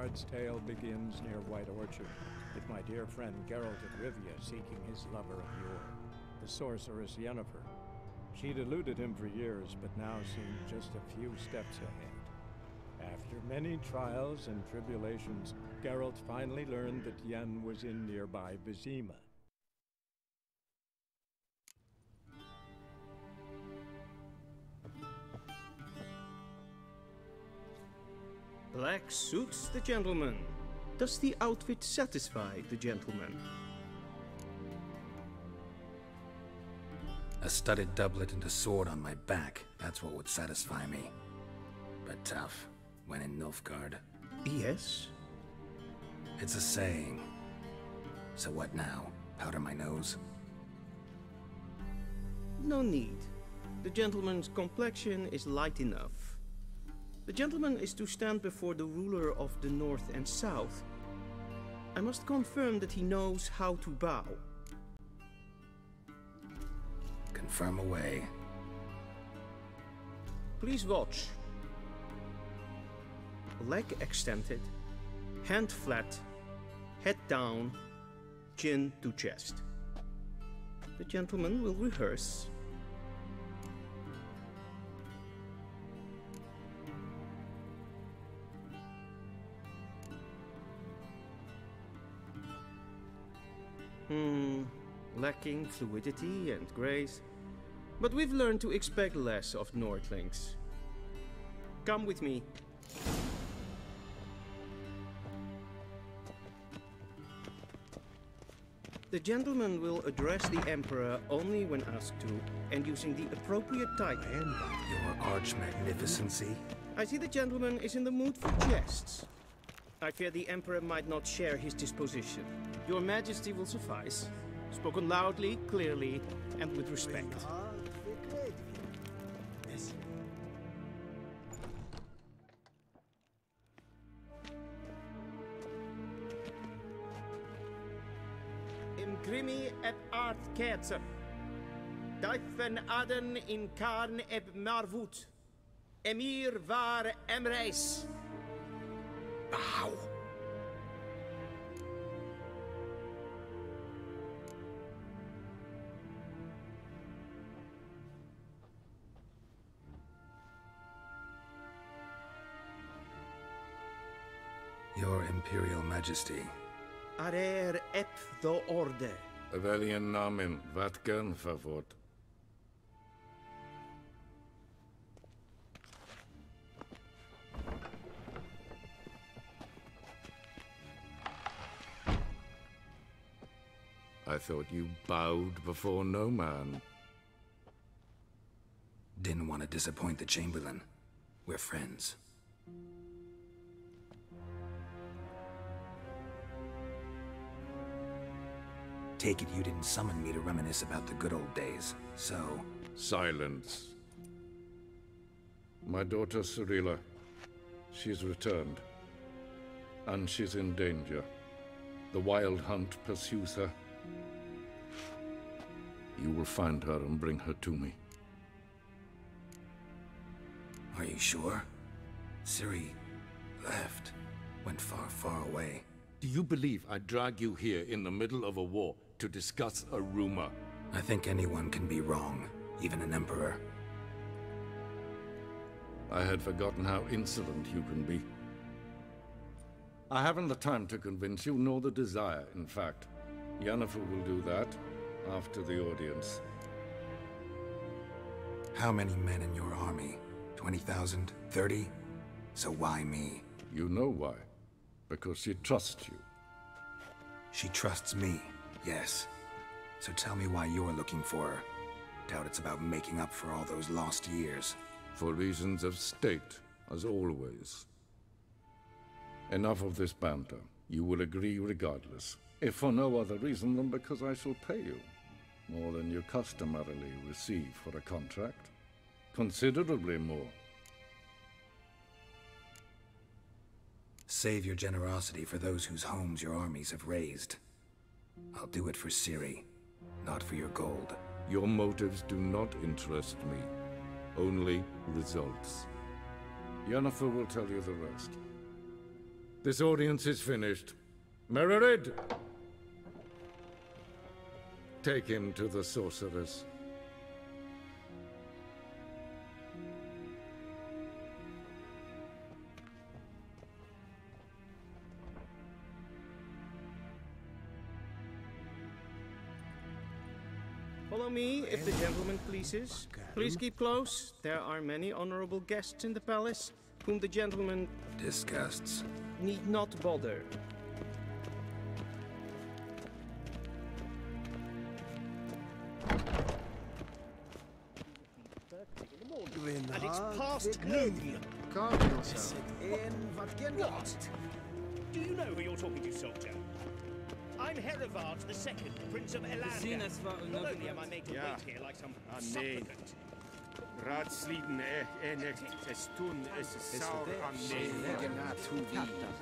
Nilfgaard's tale begins near White Orchard, with my dear friend Geralt of Rivia seeking his lover of yore, the sorceress Yennefer. She'd eluded him for years, but now seemed just a few steps ahead. After many trials and tribulations, Geralt finally learned that Yen was in nearby Vizima. Black suits the gentleman. Does the outfit satisfy the gentleman? A studded doublet and a sword on my back, that's what would satisfy me. But tough, when in Nilfgaard. Yes? It's a saying. So what now? Powder my nose? No need. The gentleman's complexion is light enough. The gentleman is to stand before the ruler of the North and South. I must confirm that he knows how to bow. Confirm away. Please watch. Leg extended, hand flat, head down, chin to chest. The gentleman will rehearse. Lacking fluidity and grace. But we've learned to expect less of Nordlings. Come with me. The gentleman will address the Emperor only when asked to, and using the appropriate title. Your Arch-Magnificency? I see the gentleman is in the mood for jests. I fear the Emperor might not share his disposition. Your Majesty will suffice. Spoken loudly, clearly, and with respect. Imgrimi et art kerzer. Duifen aden in karn eb marvut. Emir var emreis. Bow! Your Imperial Majesty. Arer ep the orde. Velen namen, vatgen favort. I thought you bowed before no man. Didn't want to disappoint the Chamberlain. We're friends. Take it you didn't summon me to reminisce about the good old days, so... Silence. My daughter Cirilla, she's returned. And she's in danger. The Wild Hunt pursues her. You will find her and bring her to me. Are you sure? Ciri left. Went far, far away. Do you believe I'd drag you here in the middle of a war to discuss a rumor? I think anyone can be wrong, even an emperor. I had forgotten how insolent you can be. I haven't the time to convince you, nor the desire, in fact. Yennefer will do that after the audience. How many men in your army? 20,000? 30? So why me? You know why. Because she trusts you. She trusts me, yes. So tell me why you're looking for her. Doubt it's about making up for all those lost years. For reasons of state, as always. Enough of this banter. You will agree regardless. If for no other reason than because I shall pay you. More than you customarily receive for a contract. Considerably more. Save your generosity for those whose homes your armies have razed. I'll do it for Ciri, not for your gold. Your motives do not interest me. Only results. Yennefer will tell you the rest. This audience is finished. Mererid! Take him to the sorceress. Follow me, if the gentleman pleases. Please keep close. There are many honorable guests in the palace, whom the gentleman Disgusts. need not bother. And it's past noon. Calm yourself. What? Do you know who you're talking to, soldier? I'm Herivard II, Prince of Elander. Not only am I made to wait here like some supplicant. Raadsleden echt es tun es saur am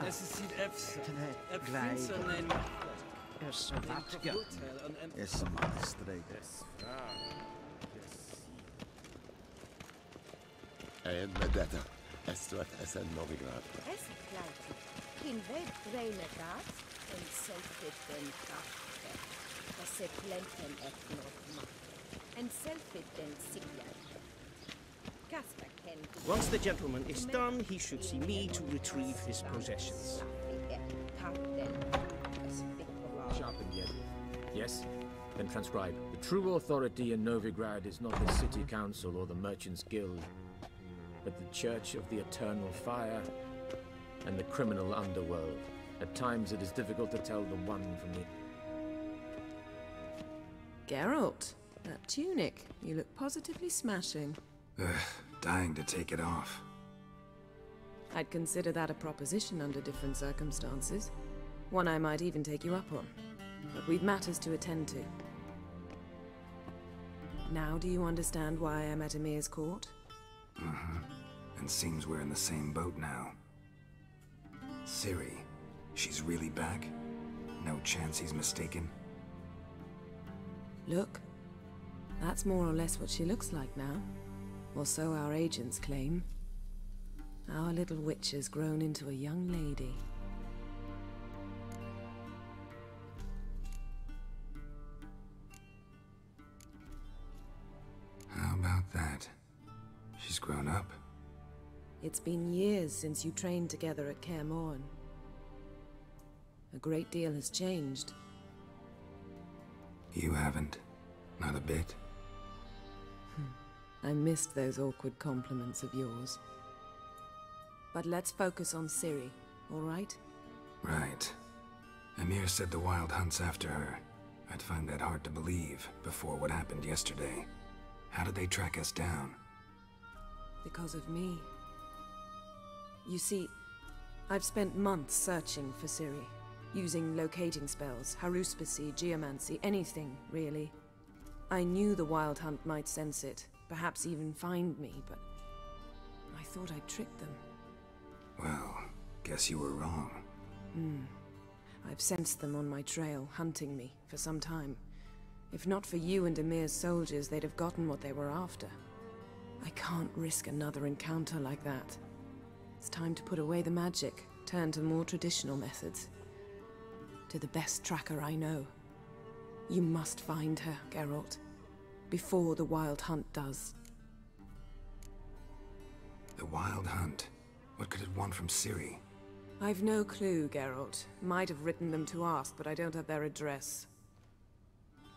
Es is niet even Is wat? Is maar streken. En met detta, es wordt es een Novigrad. Es kleintje. In wet reine gaat en zelfit den krachten. Es se plenten et nog macht. En zelfit den sigler. Casper kent. Once the gentleman is done, he should see me to retrieve his possessions. Sharpened yet. Yes? Then transcribe. The true authority in Novigrad is not the city council or the merchants' guild, but the Church of the Eternal Fire and the criminal underworld. At times it is difficult to tell the one from the... Geralt, that tunic. You look positively smashing. Ugh, dying to take it off. I'd consider that a proposition under different circumstances. One I might even take you up on. But we've matters to attend to. Now do you understand why I'm at Emir's court? Mm-hmm. And seems we're in the same boat now. Ciri, she's really back? No chance he's mistaken? Look, that's more or less what she looks like now. Or so our agents claim. Our little witch has grown into a young lady. How about that? She's grown up? It's been years since you trained together at Kaer Morhen. A great deal has changed. You haven't. Not a bit. I missed those awkward compliments of yours. But let's focus on Ciri, all right? Right. Emir said the Wild Hunt's after her. I'd find that hard to believe before what happened yesterday. How did they track us down? Because of me. You see, I've spent months searching for Ciri, using locating spells, haruspicy, geomancy, anything, really. I knew the Wild Hunt might sense it, perhaps even find me, but I thought I'd tricked them. Well, guess you were wrong. I've sensed them on my trail, hunting me, for some time. If not for you and Emir's soldiers, they'd have gotten what they were after. I can't risk another encounter like that. It's time to put away the magic, turn to more traditional methods. To the best tracker I know. You must find her, Geralt. Before the Wild Hunt does. The Wild Hunt? What could it want from Ciri? I've no clue, Geralt. Might have written them to ask, but I don't have their address.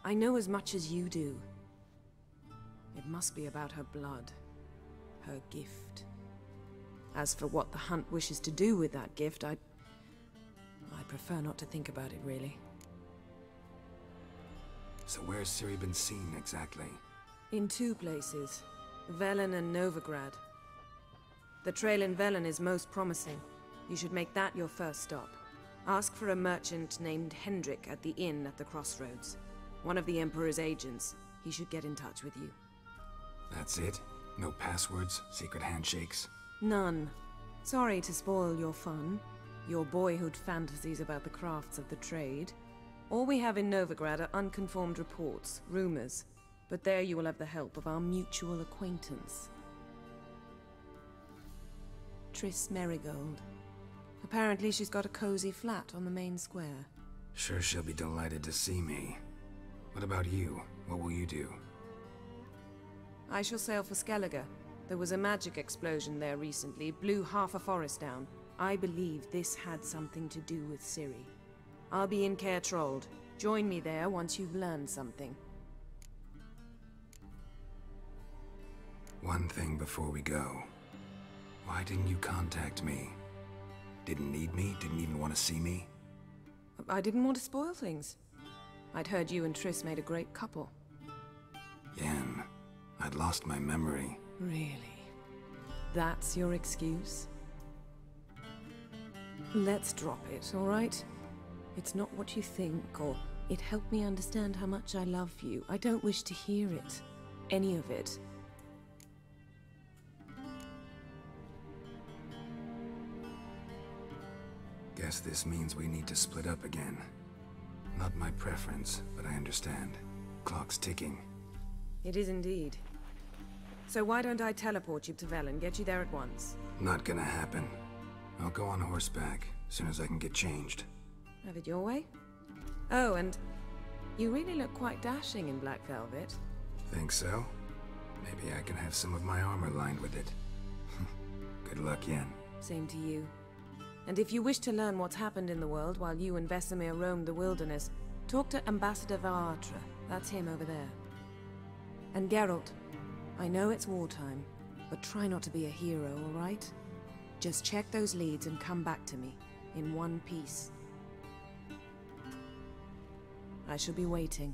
I know as much as you do. It must be about her blood. Her gift. As for what the Hunt wishes to do with that gift, I prefer not to think about it, really. So where's Ciri been seen, exactly? In two places. Velen and Novigrad. The trail in Velen is most promising. You should make that your first stop. Ask for a merchant named Hendrik at the inn at the crossroads. One of the Emperor's agents. He should get in touch with you. That's it? No passwords? Secret handshakes? None. Sorry to spoil your fun. Your boyhood fantasies about the crafts of the trade. All we have in Novigrad are unconformed reports, rumors. But there you will have the help of our mutual acquaintance. Triss Merigold. Apparently she's got a cozy flat on the main square. Sure she'll be delighted to see me. What about you? What will you do? I shall sail for Skellige. There was a magic explosion there recently, blew half a forest down. I believe this had something to do with Ciri. I'll be in Caer Trold. Join me there once you've learned something. One thing before we go. Why didn't you contact me? Didn't need me? Didn't even want to see me? I didn't want to spoil things. I'd heard you and Triss made a great couple. Yen, I'd lost my memory. Really? That's your excuse? Let's drop it, all right? It's not what you think, or it helped me understand how much I love you. I don't wish to hear it. Any of it. Guess this means we need to split up again. Not my preference, but I understand. Clock's ticking. It is indeed. So why don't I teleport you to Velen, get you there at once? Not gonna happen. I'll go on horseback, as soon as I can get changed. Have it your way? Oh, and you really look quite dashing in black velvet. Think so? Maybe I can have some of my armor lined with it. Good luck, Yen. Same to you. And if you wish to learn what's happened in the world while you and Vesemir roamed the wilderness, talk to Ambassador Varatra. That's him over there. And Geralt, I know it's wartime, but try not to be a hero, all right? Just check those leads and come back to me, in one piece. I shall be waiting.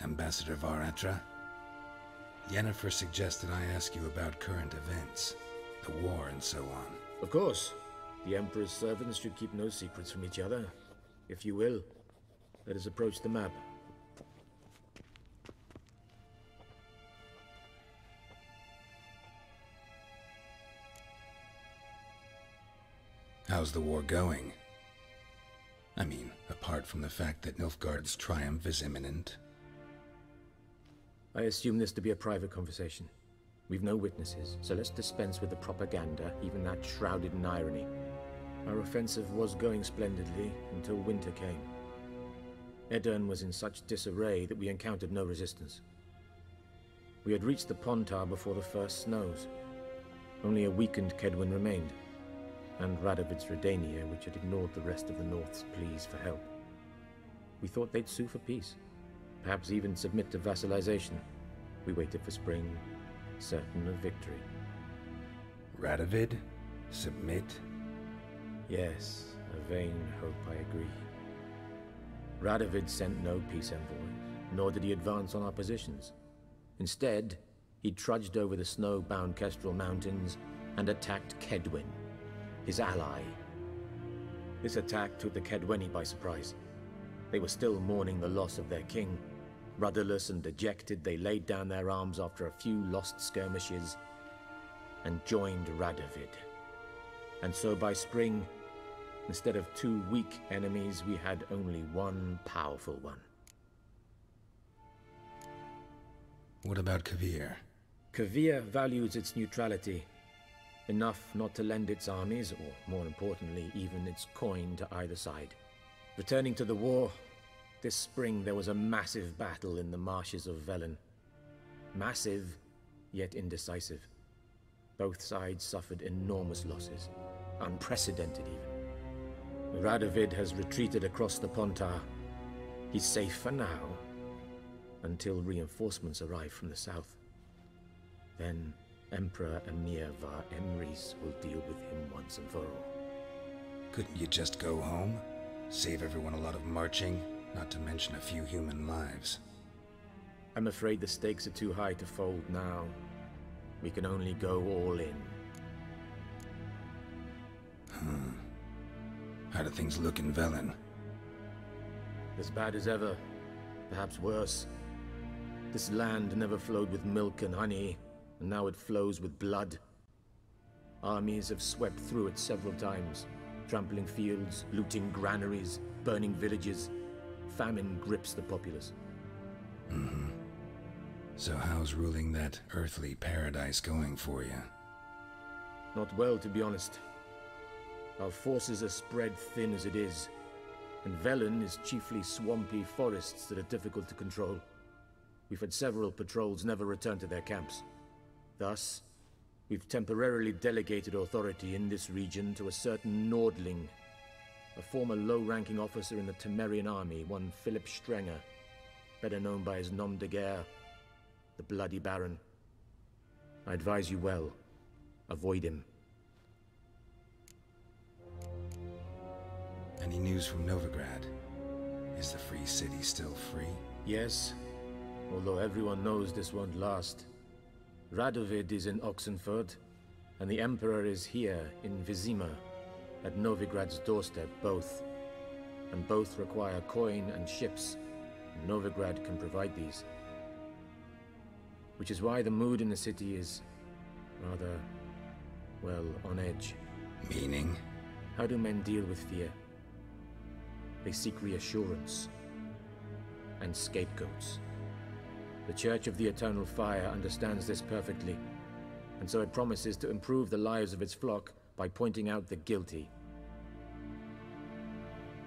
Ambassador Varatra, Yennefer suggested I ask you about current events, the war and so on. Of course. The Emperor's servants should keep no secrets from each other. If you will, let us approach the map. How's the war going? I mean, apart from the fact that Nilfgaard's triumph is imminent. I assume this to be a private conversation. We've no witnesses, so let's dispense with the propaganda, even that shrouded in irony. Our offensive was going splendidly until winter came. Edirn was in such disarray that we encountered no resistance. We had reached the Pontar before the first snows. Only a weakened Kedwin remained, and Radovid's Redania, which had ignored the rest of the North's pleas for help. We thought they'd sue for peace. Perhaps even submit to vassalization. We waited for spring, certain of victory. Radovid? Submit? Yes, a vain hope, I agree. Radovid sent no peace envoys, nor did he advance on our positions. Instead, he trudged over the snow-bound Kestrel Mountains and attacked Kedwin, his ally. This attack took the Kedweni by surprise. They were still mourning the loss of their king. Rudderless and dejected, they laid down their arms after a few lost skirmishes and joined Radovid. And so by spring, instead of two weak enemies, we had only one powerful one. What about Kovir? Kovir values its neutrality, enough not to lend its armies, or more importantly, even its coin to either side. Returning to the war, this spring there was a massive battle in the marshes of Velen. Massive, yet indecisive. Both sides suffered enormous losses, unprecedented even. Radovid has retreated across the Pontar. He's safe for now, until reinforcements arrive from the south. Then Emperor Emir Var Emrys will deal with him once and for all. Couldn't you just go home? Save everyone a lot of marching, not to mention a few human lives. I'm afraid the stakes are too high to fold now. We can only go all in. How do things look in Velen? As bad as ever. Perhaps worse. This land never flowed with milk and honey, and now it flows with blood. Armies have swept through it several times, trampling fields, looting granaries, burning villages. Famine grips the populace. So how's ruling that earthly paradise going for you? Not well, to be honest. Our forces are spread thin as it is, and Velen is chiefly swampy forests that are difficult to control. We've had several patrols never return to their camps. Thus, we've temporarily delegated authority in this region to a certain Nordling, a former low-ranking officer in the Temerian army, one Philip Strenger, better known by his nom de guerre, the Bloody Baron. I advise you well. Avoid him. Any news from Novigrad? Is the free city still free? Yes, although everyone knows this won't last. Radovid is in Oxenford, and the Emperor is here in Vizima, at Novigrad's doorstep, both. And both require coin and ships, and Novigrad can provide these. Which is why the mood in the city is rather, well, on edge. Meaning? How do men deal with fear? They seek reassurance and scapegoats. The Church of the Eternal Fire understands this perfectly, and so it promises to improve the lives of its flock by pointing out the guilty.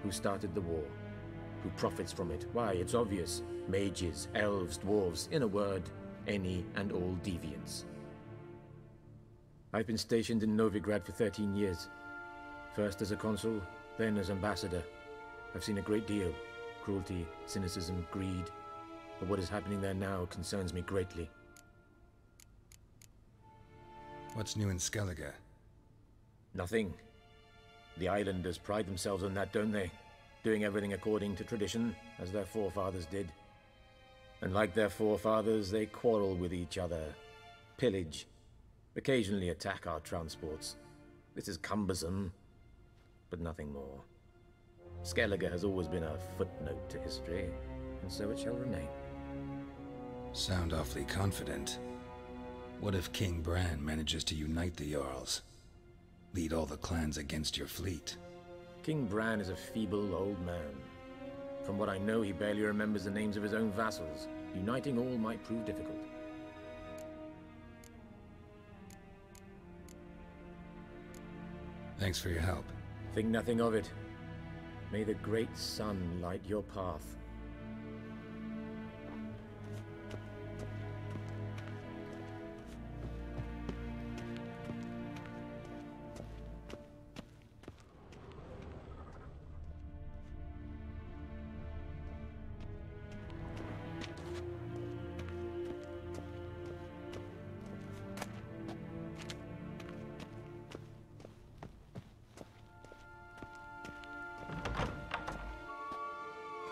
Who started the war? Who profits from it? Why, it's obvious. Mages, elves, dwarves, in a word, any and all deviants. I've been stationed in Novigrad for 13 years. First as a consul, then as ambassador. I've seen a great deal. Cruelty, cynicism, greed. But what is happening there now concerns me greatly. What's new in Skellige? Nothing. The islanders pride themselves on that, don't they? Doing everything according to tradition, as their forefathers did. And like their forefathers, they quarrel with each other, pillage, occasionally attack our transports. This is cumbersome, but nothing more. Skellige has always been a footnote to history, and so it shall remain. Sound awfully confident. What if King Bran manages to unite the Jarls? Lead all the clans against your fleet? King Bran is a feeble old man. From what I know, he barely remembers the names of his own vassals. Uniting all might prove difficult. Thanks for your help. Think nothing of it. May the great sun light your path.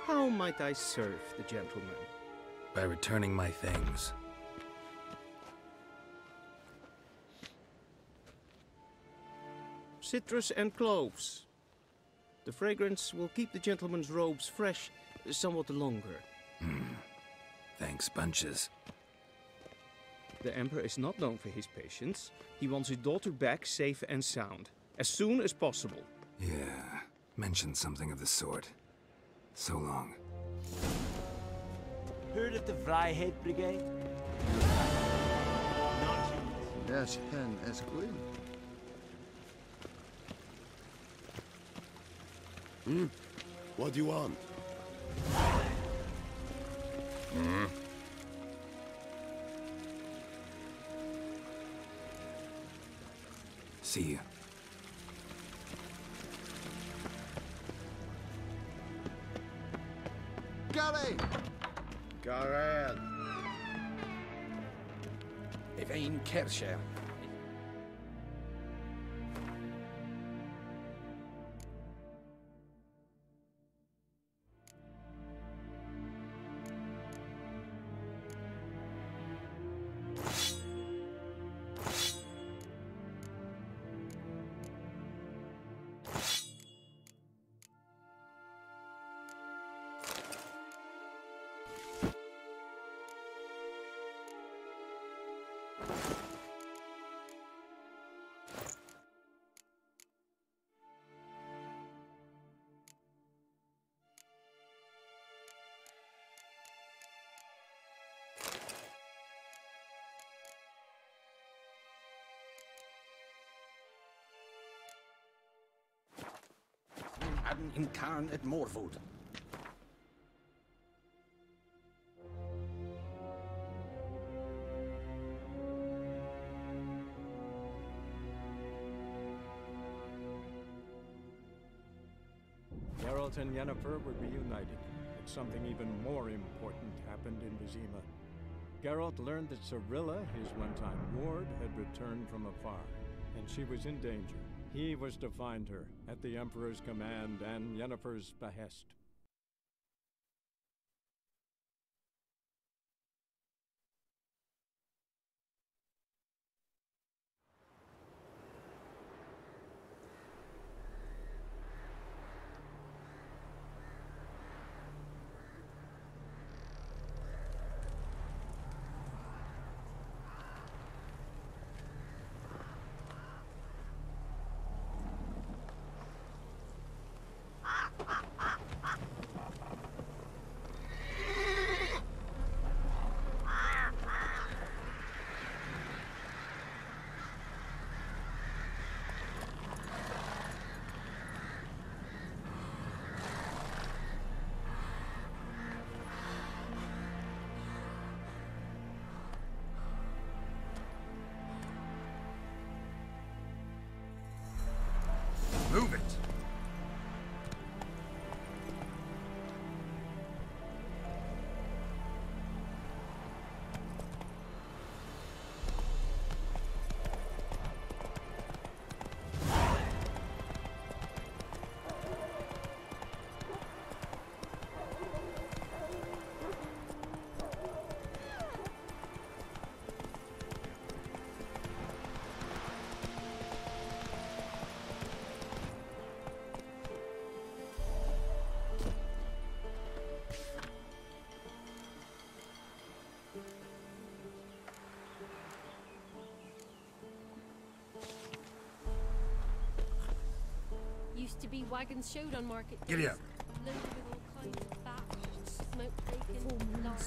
How might I serve the gentleman? By returning my things. Citrus and cloves. The fragrance will keep the gentleman's robes fresh somewhat longer. Thanks, bunches. The Emperor is not known for his patience. He wants his daughter back safe and sound, as soon as possible. Yeah, mentioned something of the sort. So long. Heard of the Vrijheid Brigade? Yes, hen as queen. What do you want? See you. Gary! Garel! Even Kersher. hadden im Cairn at Morwood. Geralt and Yennefer were reunited, but something even more important happened in Vizima. Geralt learned that Cirilla, his one-time ward, had returned from afar, and she was in danger. He was to find her, at the Emperor's command and Yennefer's behest. Move it! Used to be wagons showed on market days. Giddy up. Loaded with all kinds of fat, smoke bacon, lard.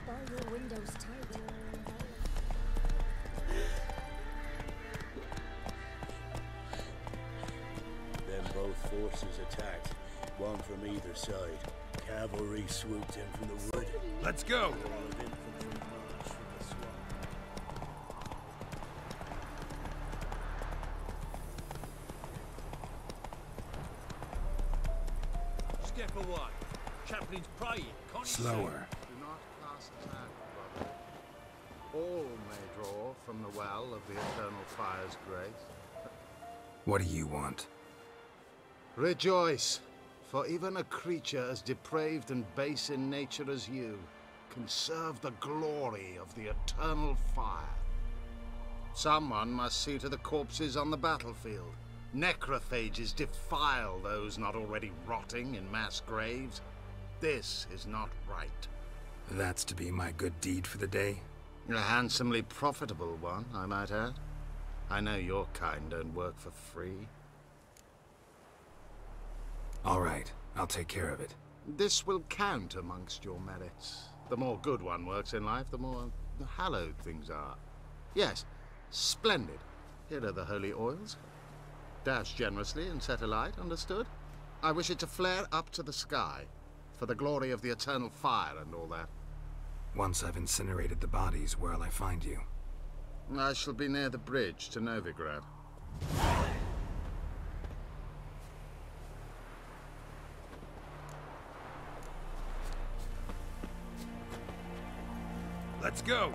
Bar your windows tight. Then both forces attacked, one from either side. Cavalry swooped in from the wood. Let's go! Wall of infantry marched from the swamp. Step away. Chaplain's praying. Can't you see? Slower. Do not cast attack, brother. All may draw from the well of the Eternal Fire's grace. What do you want? Rejoice, for even a creature as depraved and base in nature as you can serve the glory of the Eternal Fire. Someone must see to the corpses on the battlefield. Necrophages defile those not already rotting in mass graves. This is not right. That's to be my good deed for the day? A handsomely profitable one, I might add. I know your kind don't work for free. All right, I'll take care of it. This will count amongst your merits. The more good one works in life, the more hallowed things are. Yes, splendid. Here are the holy oils. Dash generously and set alight, understood? I wish it to flare up to the sky, for the glory of the Eternal Fire and all that. Once I've incinerated the bodies, where'll I find you? I shall be near the bridge to Novigrad. Let's go!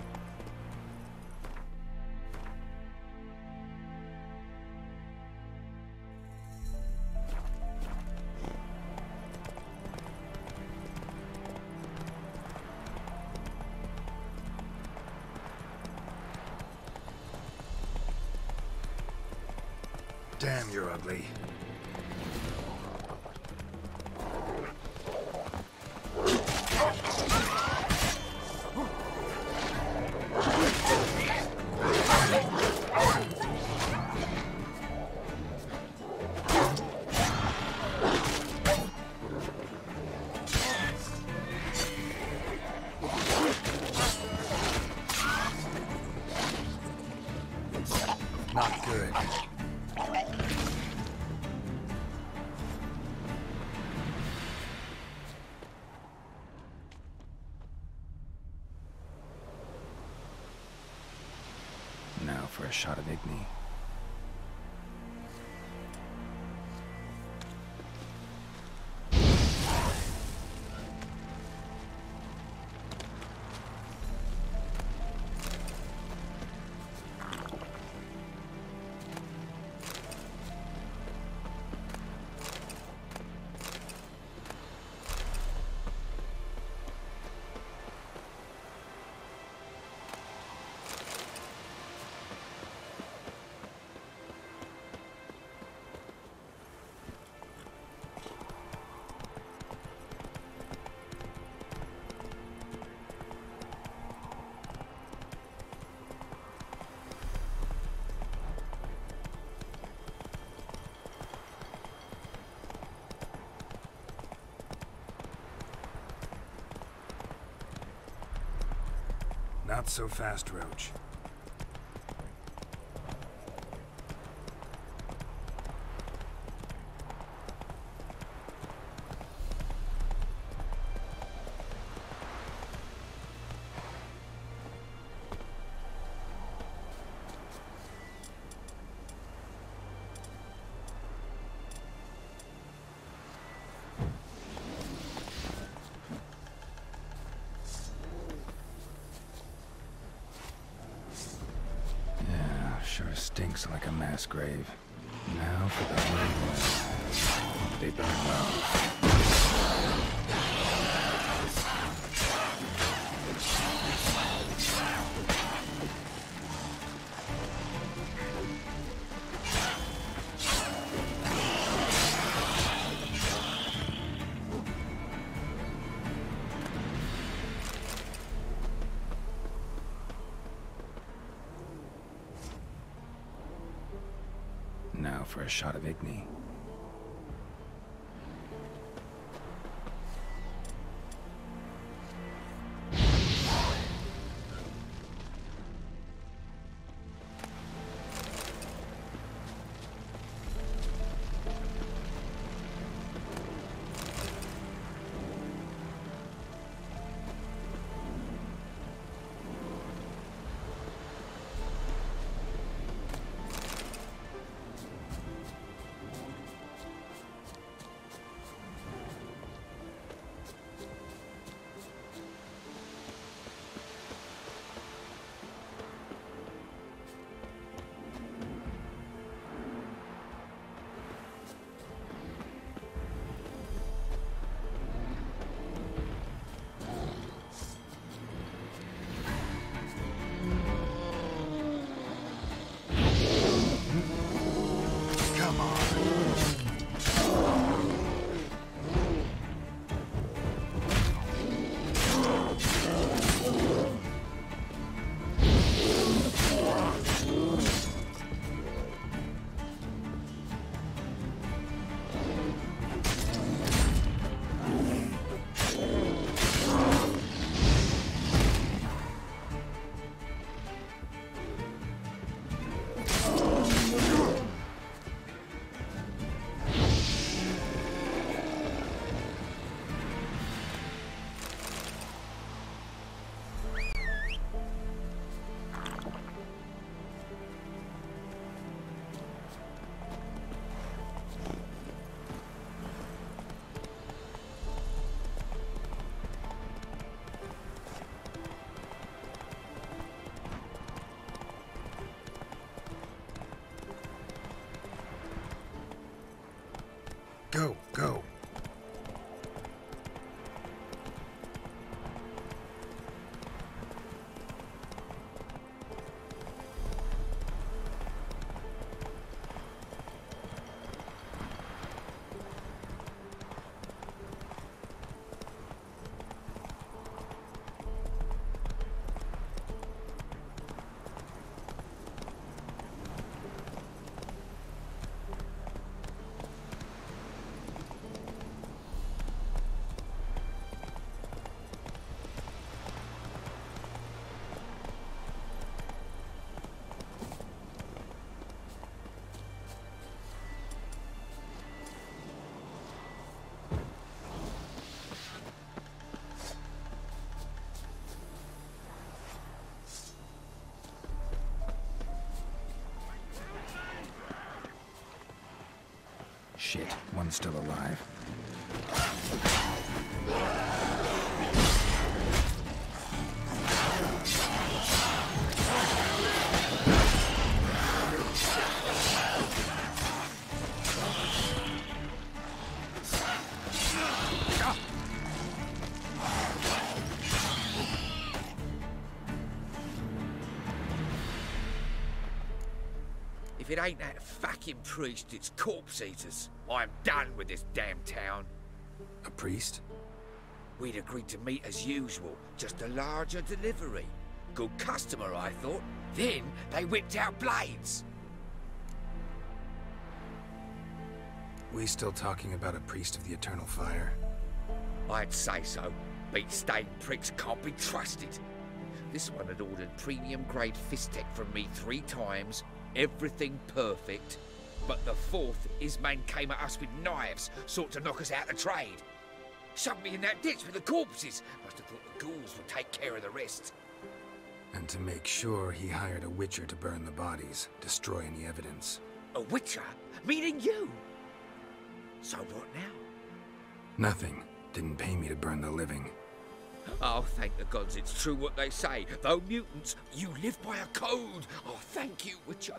Damn, you're ugly. Not good. shot of Igni. Not so fast, Roach. Sure stinks like a mass grave. Now for the whole. They burn well. Now for a shot of Igni. Go, go. Shit, one's still alive. If it ain't that fucking priest, it's corpse eaters. I'm done with this damn town. A priest? We'd agreed to meet as usual, just a larger delivery. Good customer, I thought. Then they whipped out blades. We still talking about a priest of the Eternal Fire? I'd say so. Beat-stained pricks can't be trusted. This one had ordered premium-grade fistek from me 3 times. Everything perfect. But the 4th, his man came at us with knives, sought to knock us out of trade. Shoved me in that ditch with the corpses. Must have thought the ghouls would take care of the rest. And to make sure, he hired a witcher to burn the bodies, destroy any evidence. A witcher? Meaning you? So what now? Nothing. Didn't pay me to burn the living. Oh, thank the gods it's true what they say. Though mutants, you live by a code. Oh, thank you, Witcher.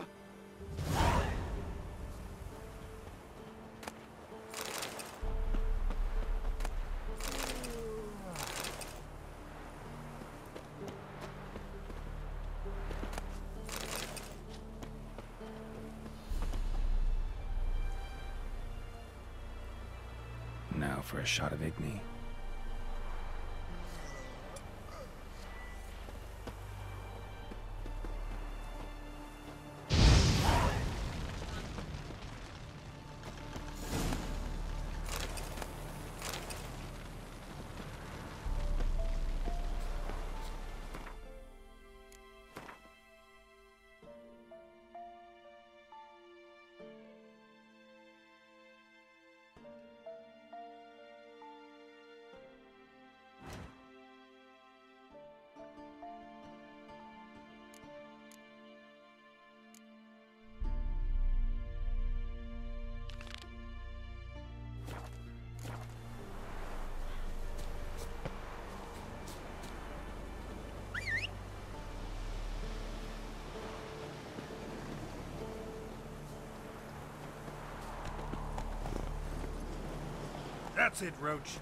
Now for a shot of Igni. That's it, Roach.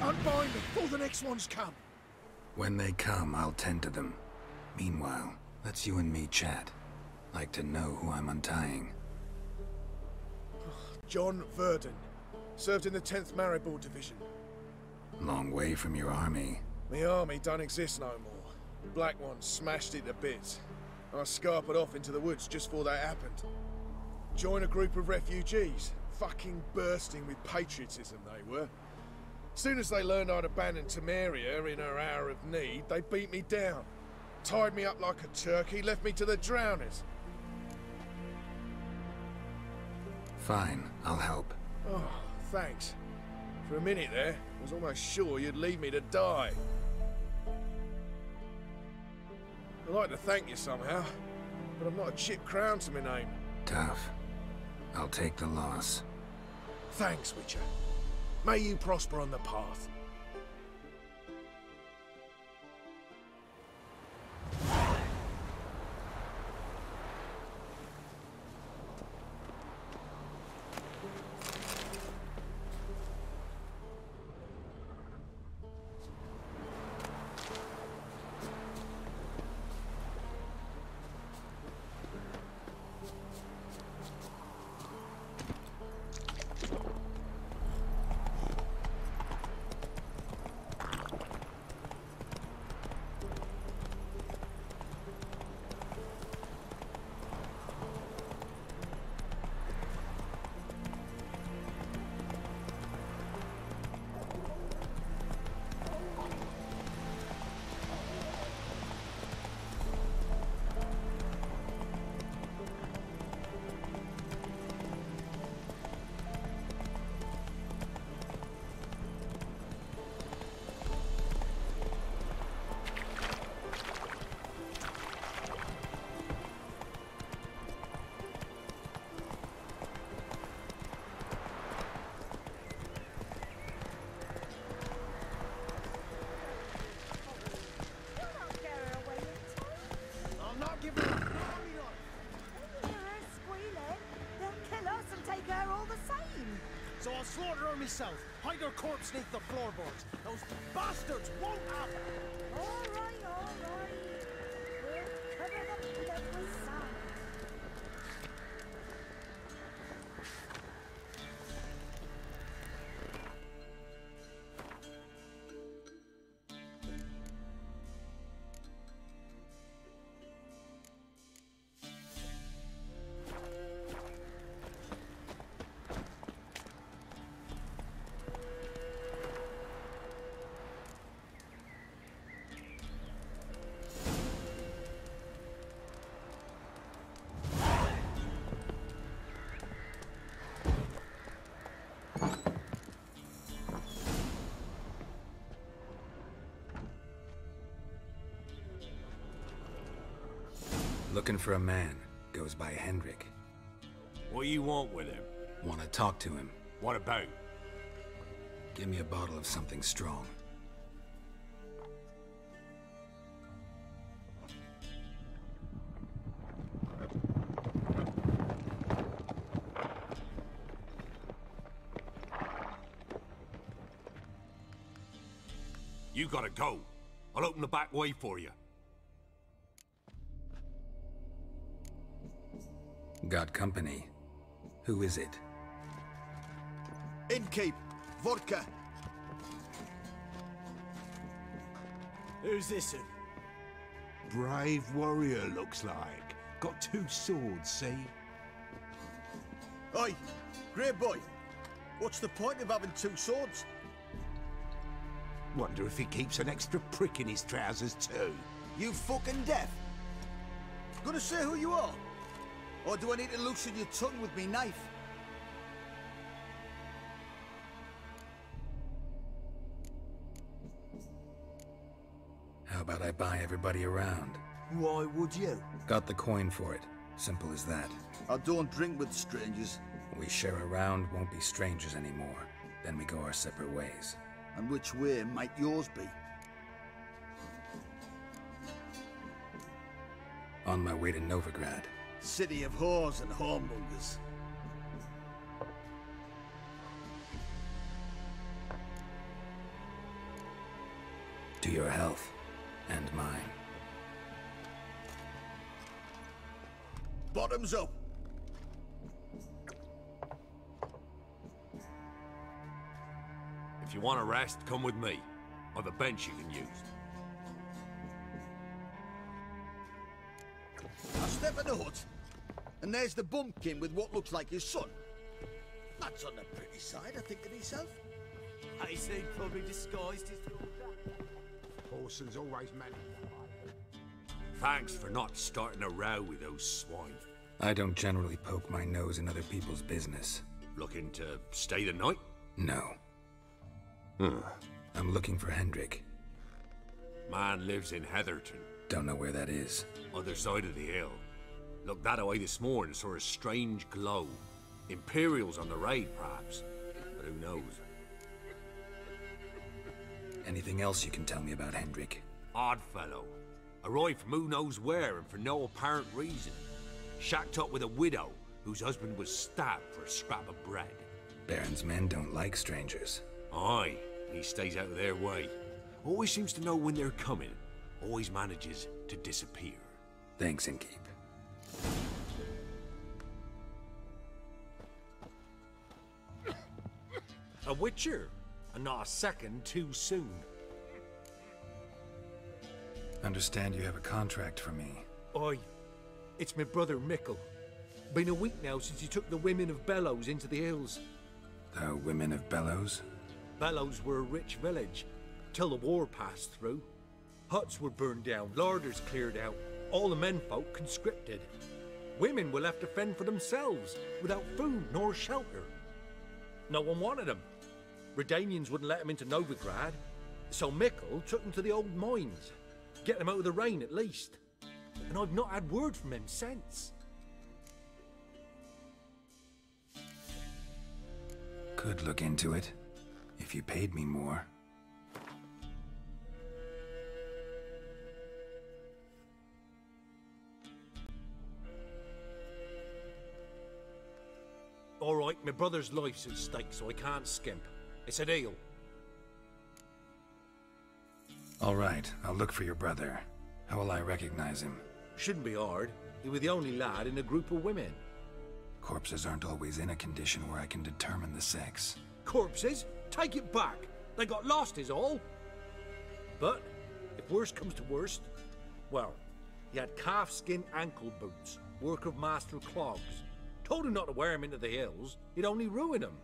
Unbind before the next ones come. When they come, I'll tend to them. Meanwhile, let's you and me chat. Like to know who I'm untying. John Verdon. Served in the 10th Maribor Division. Long way from your army. The army don't exist no more. Black Ones smashed it to bits. I scarpered off into the woods just before that happened. Joined a group of refugees. Fucking bursting with patriotism they were. Soon as they learned I'd abandoned Temeria in her hour of need, they beat me down. Tied me up like a turkey, left me to the drowners. Fine, I'll help. Oh, thanks. For a minute there, I was almost sure you'd leave me to die. I'd like to thank you somehow, but I've not a chip crown to my name. Tough. I'll take the loss. Thanks, Witcher. May you prosper on the path. myself. Hide her corpse neath the floorboards. Those bastards won't have it. All right, all right. We'll cover the blood with sand. Looking for a man. Goes by Hendrik. What do you want with him? Want to talk to him. What about? Give me a bottle of something strong. You gotta go. I'll open the back way for you. Got company. Who is it? Innkeep. Vodka. Who's this? Brave warrior, looks like. Got 2 swords, see? Oi, grey boy. What's the point of having 2 swords? Wonder if he keeps an extra prick in his trousers too. You fucking deaf? Gonna say who you are? Or do I need to loosen your tongue with me knife? How about I buy everybody around? Why would you? Got the coin for it. Simple as that. I don't drink with strangers. We share a round, won't be strangers anymore. Then we go our separate ways. And which way might yours be? On my way to Novigrad. City of whores and whoremongers. To your health. And mine. Bottoms up! If you want a rest, come with me. I've a bench you can use. I step in the hut, and there's the bumpkin with what looks like his son. That's on the pretty side, I think to myself. I say probably disguised his... Parson's always managed. Thanks for not starting a row with those swine. I don't generally poke my nose in other people's business. Looking to stay the night? No. I'm looking for Hendrik. Man lives in Heatherton. Don't know where that is. Other side of the hill. Looked that away this morning, saw a strange glow. Imperials on the raid, perhaps. But who knows? Anything else you can tell me about Hendrik? Odd fellow. Arrived from who knows where and for no apparent reason. Shacked up with a widow whose husband was stabbed for a scrap of bread. Baron's men don't like strangers. Aye, he stays out of their way. Always seems to know when they're coming. Always manages to disappear. Thanks, Innkeep. A witcher, and not a second too soon. Understand you have a contract for me. Aye. It's my brother Mickle. Been a week now since he took the women of Bellows into the hills. The women of Bellows? Bellows were a rich village, till the war passed through. Huts were burned down, larders cleared out, all the menfolk conscripted. Women were left to fend for themselves, without food nor shelter. No one wanted them. Redanians wouldn't let them into Novigrad, so Mickle took them to the old mines. Get them out of the rain at least. And I've not had word from him since. Could look into it, if you paid me more. All right. right, my brother's life's at stake, so I can't skimp. It's a deal. All right, I'll look for your brother. How will I recognize him? Shouldn't be hard. He was the only lad in a group of women. Corpses aren't always in a condition where I can determine the sex. Corpses? Take it back. They got lost is all. But, if worst comes to worst, well, he had calfskin ankle boots, work of Master Clogs. Told him not to wear him into the hills, he'd only ruin him.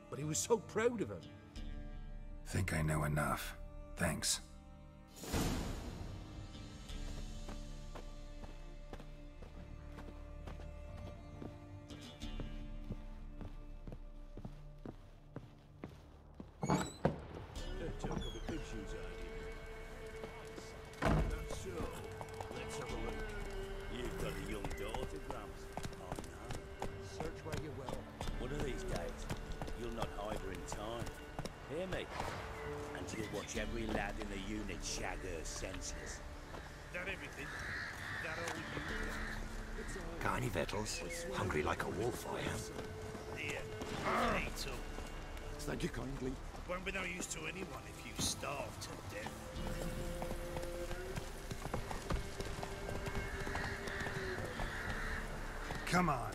But he was so proud of him. Think I know enough. Thanks. Every lad in the unit shag her senseless. That everything? That all you Got any victuals? Hungry like a wolf, I am. Here, eat up. Thank you kindly. Won't be no use to anyone if you starve to death. Come on.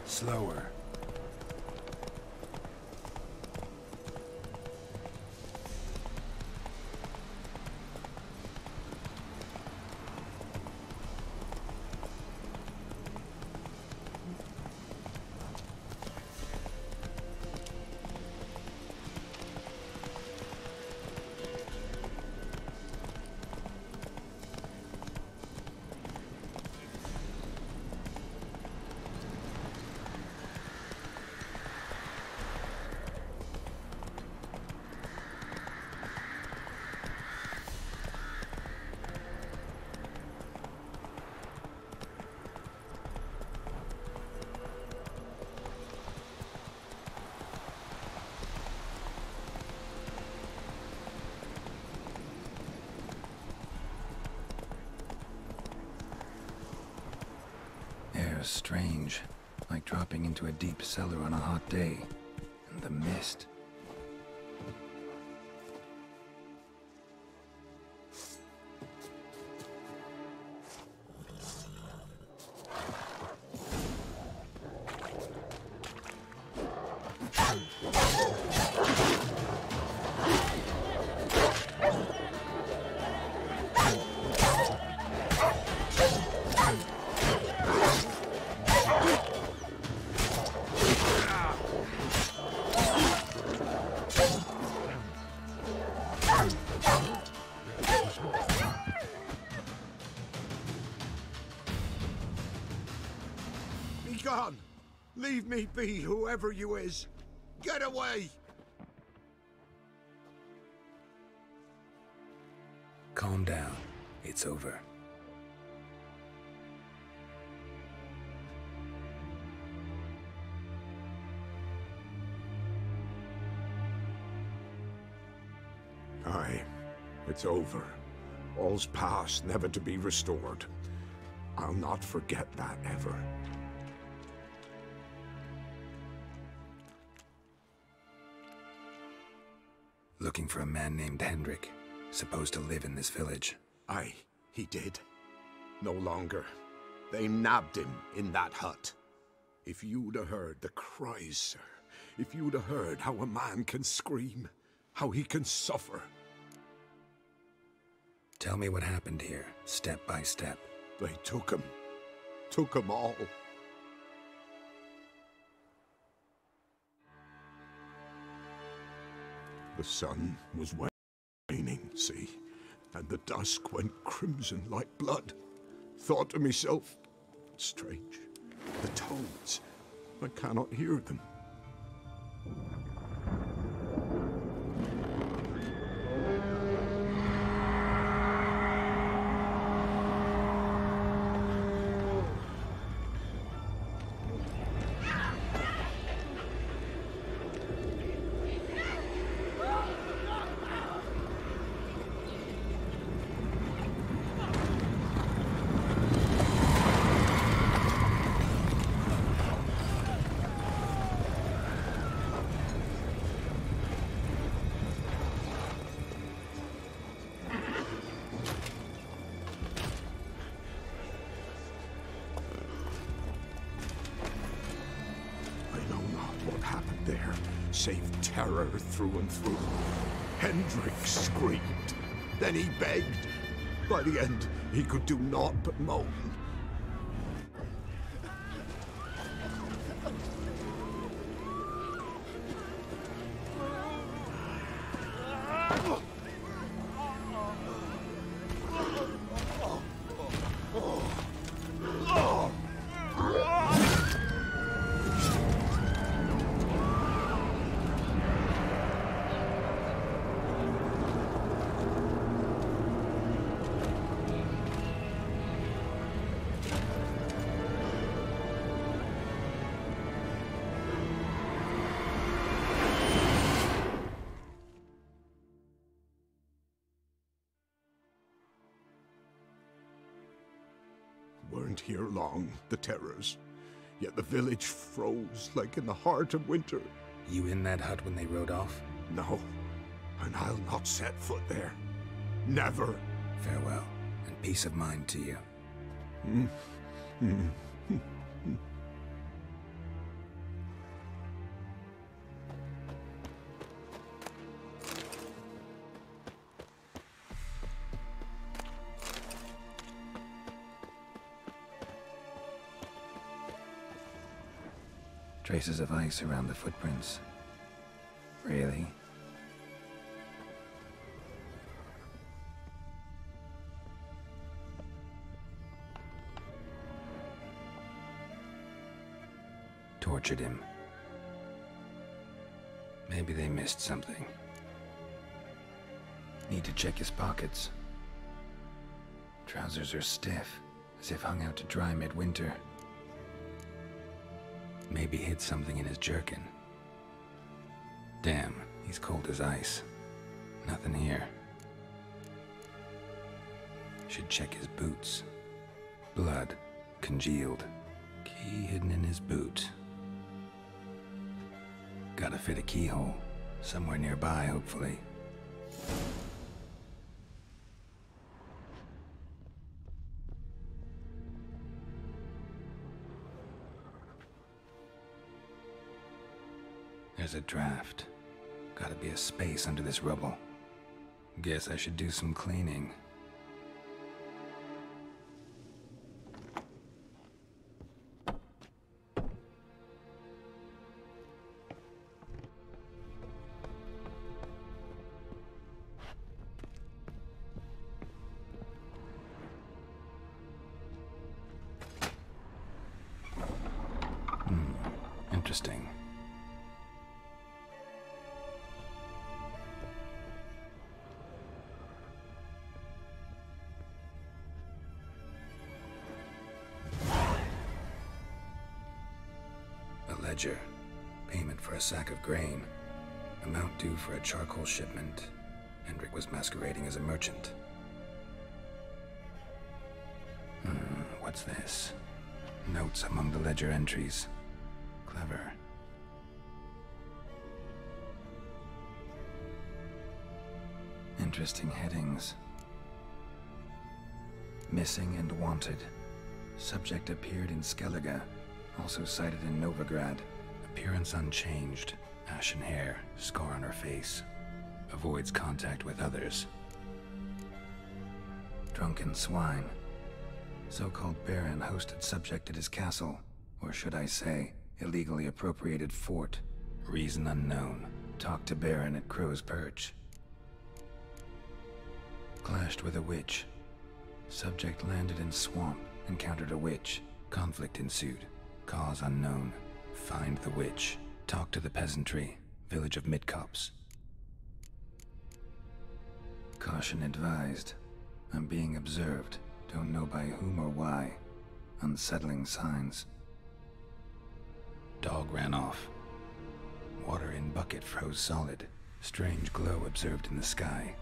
Slower. Air's strange, like dropping into a deep cellar on a hot day. And the mist. Gone! Leave me be, whoever you is! Get away! Calm down. It's over. Aye, it's over. All's past, never to be restored. I'll not forget that ever. Looking for a man named Hendrik, supposed to live in this village. Aye, he did. No longer. They nabbed him in that hut. If you'd have heard the cries, sir. If you'd have heard how a man can scream, how he can suffer. Tell me what happened here, step by step. They took him. Took him all. The sun was waning, see, and the dusk went crimson like blood. Thought to myself, strange, the toads, I cannot hear them. safe terror through and through. Hendrik screamed. Then he begged. By the end, he could do naught but moan. Weren't here long, the terrors. Yet the village froze like in the heart of winter. You in that hut when they rode off? No, and I'll not set foot there. Never. Farewell, and peace of mind to you. Traces of ice around the footprints. Really? Tortured him. Maybe they missed something. Need to check his pockets. Trousers are stiff, as if hung out to dry midwinter. Maybe hid something in his jerkin. Damn, he's cold as ice. Nothing here. Should check his boots. Blood, congealed. Key hidden in his boot. Gotta fit a keyhole. Somewhere nearby, hopefully. There's a draft. Gotta be a space under this rubble. Guess I should do some cleaning. Interesting. Ledger. Payment for a sack of grain. Amount due for a charcoal shipment. Hendrik was masquerading as a merchant. What's this? Notes among the ledger entries. Clever. Interesting headings. Missing and wanted. Subject appeared in Skellige. Also cited in Novigrad. Appearance unchanged. Ashen hair, scar on her face. Avoids contact with others. Drunken swine. So-called Baron hosted subject at his castle. Or should I say, illegally appropriated fort. Reason unknown. Talked to Baron at Crow's Perch. Clashed with a witch. Subject landed in swamp. Encountered a witch. Conflict ensued. Cause unknown. Find the witch. Talk to the peasantry. Village of Midcops. Caution advised. I'm being observed. Don't know by whom or why. Unsettling signs. Dog ran off. Water in bucket froze solid. Strange glow observed in the sky.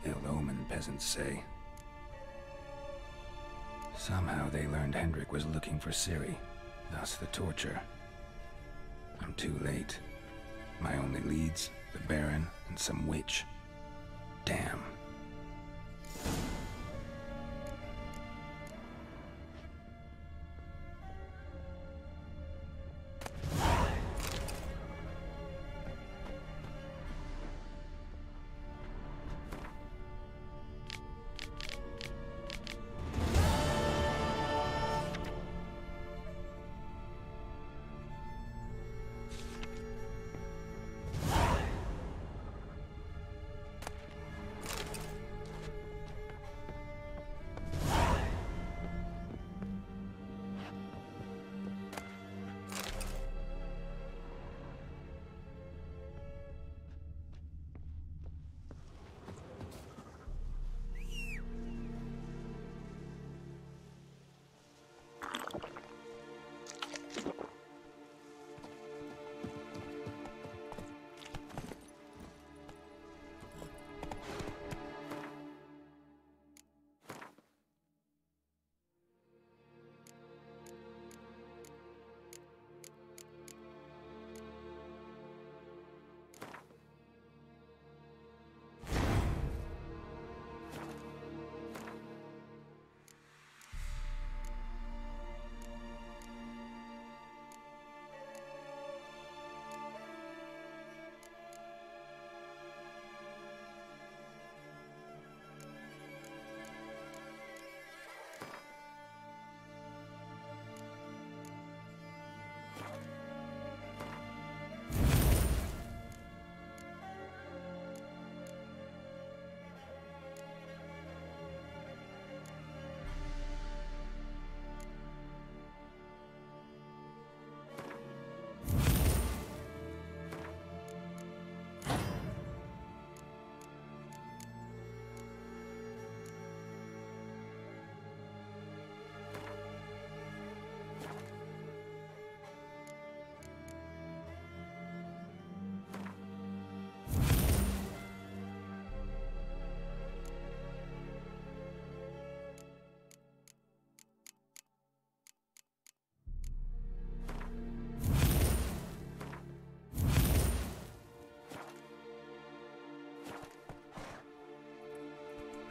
Ill omen, peasants say. Somehow they learned Hendrik was looking for Ciri. Thus the torture. I'm too late. My only leads, the Baron and some witch. Damn.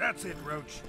That's it, Roach.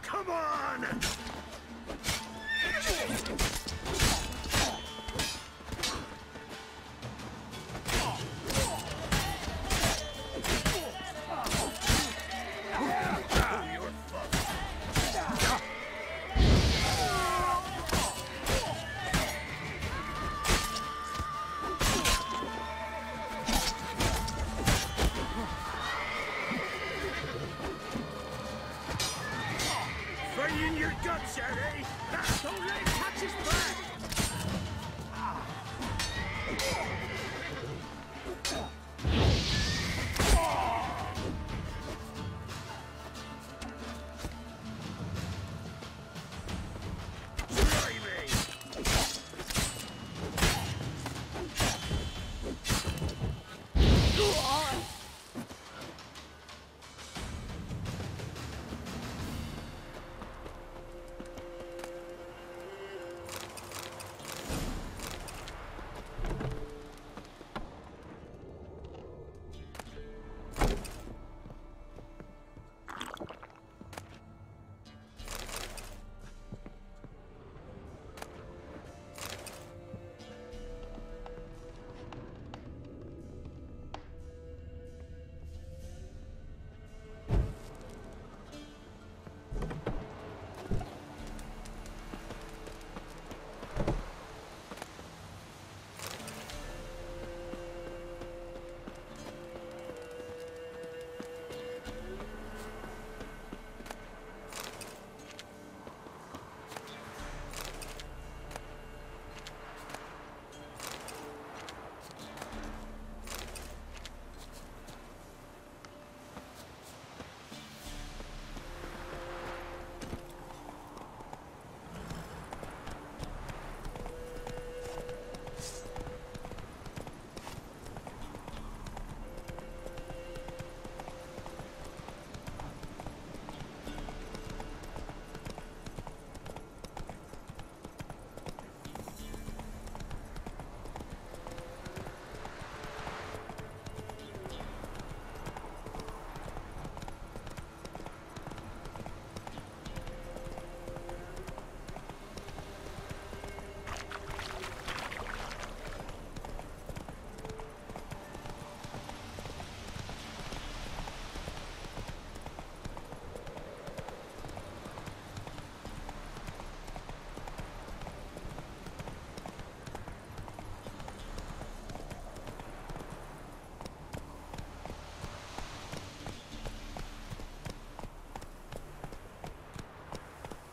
Come on! Free in your guts, Eddie! Don't let him touch his back!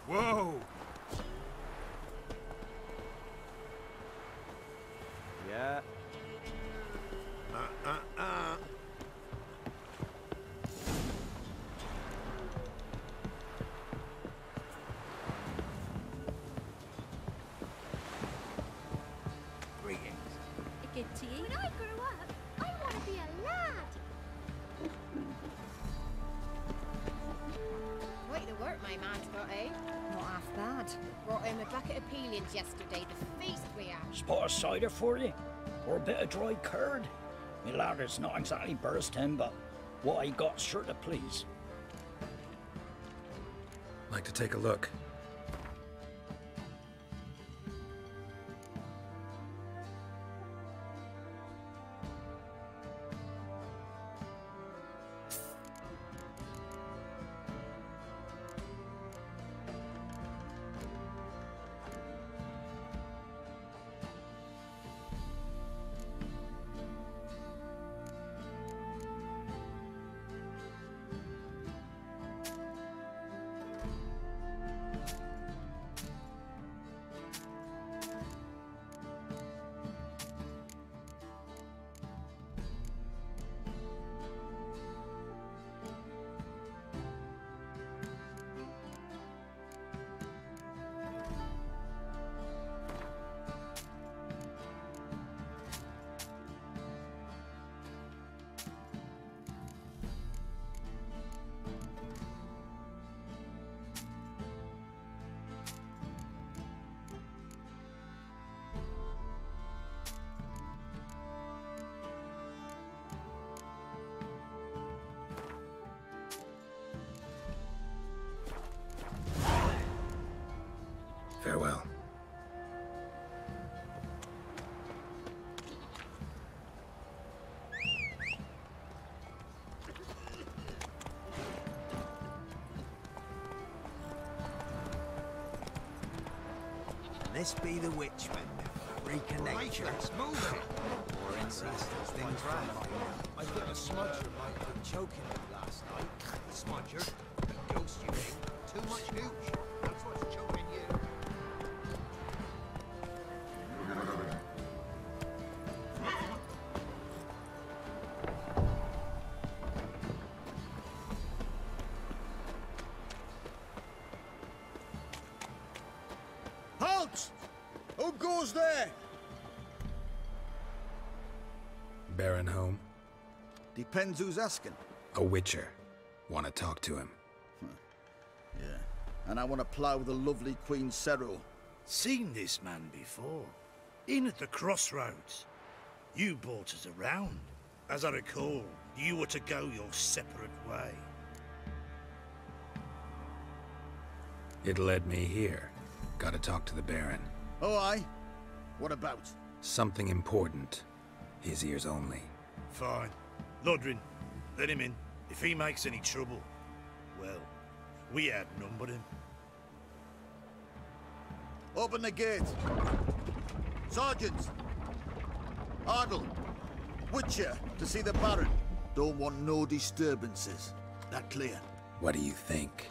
Whoa! Yeah. Greetings. Good to you. When I grow up, I want to be a lad. Quite the work my man's got, eh? Not half bad. Brought him a bucket of peelings yesterday, the feast we had. Spot of cider for you? Or a bit of dry curd? My lad is not exactly bursting, but what I got's sure to please. Like to take a look. This be the Witchman. Freak of nature. Let's move it. More interesting things from I think a smudger might be choking him last night. Smudger? The ghost, you mean? Too much hooch. That's what's choking you. Halt! Who goes there? Baron home? Depends who's asking. A witcher. Want to talk to him. Yeah. And I want to plough the lovely Queen Cero. Seen this man before. In at the crossroads. You brought us around. As I recall, you were to go your separate way. It led me here. Gotta talk to the Baron. Oh, aye? What about? Something important. His ears only. Fine. Lodrin, let him in. If he makes any trouble, well, we outnumber him. Open the gate. Sergeants! Ardle! Witcher, to see the Baron. Don't want no disturbances. That clear? What do you think?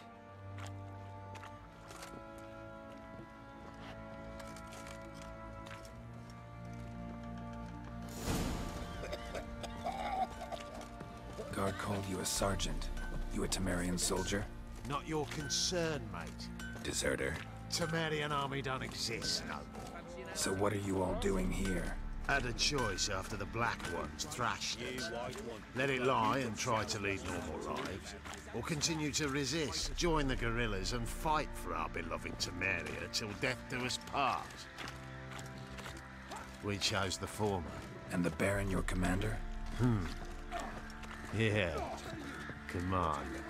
Guard called you a sergeant. You a Temerian soldier? Not your concern, mate. Deserter. Temerian army don't exist no more. So what are you all doing here? Had a choice after the Black Ones thrashed us. Let it lie and try to lead normal lives, or continue to resist, join the guerrillas and fight for our beloved Temeria till death do us part. We chose the former. And the Baron your commander? Yeah. Commander.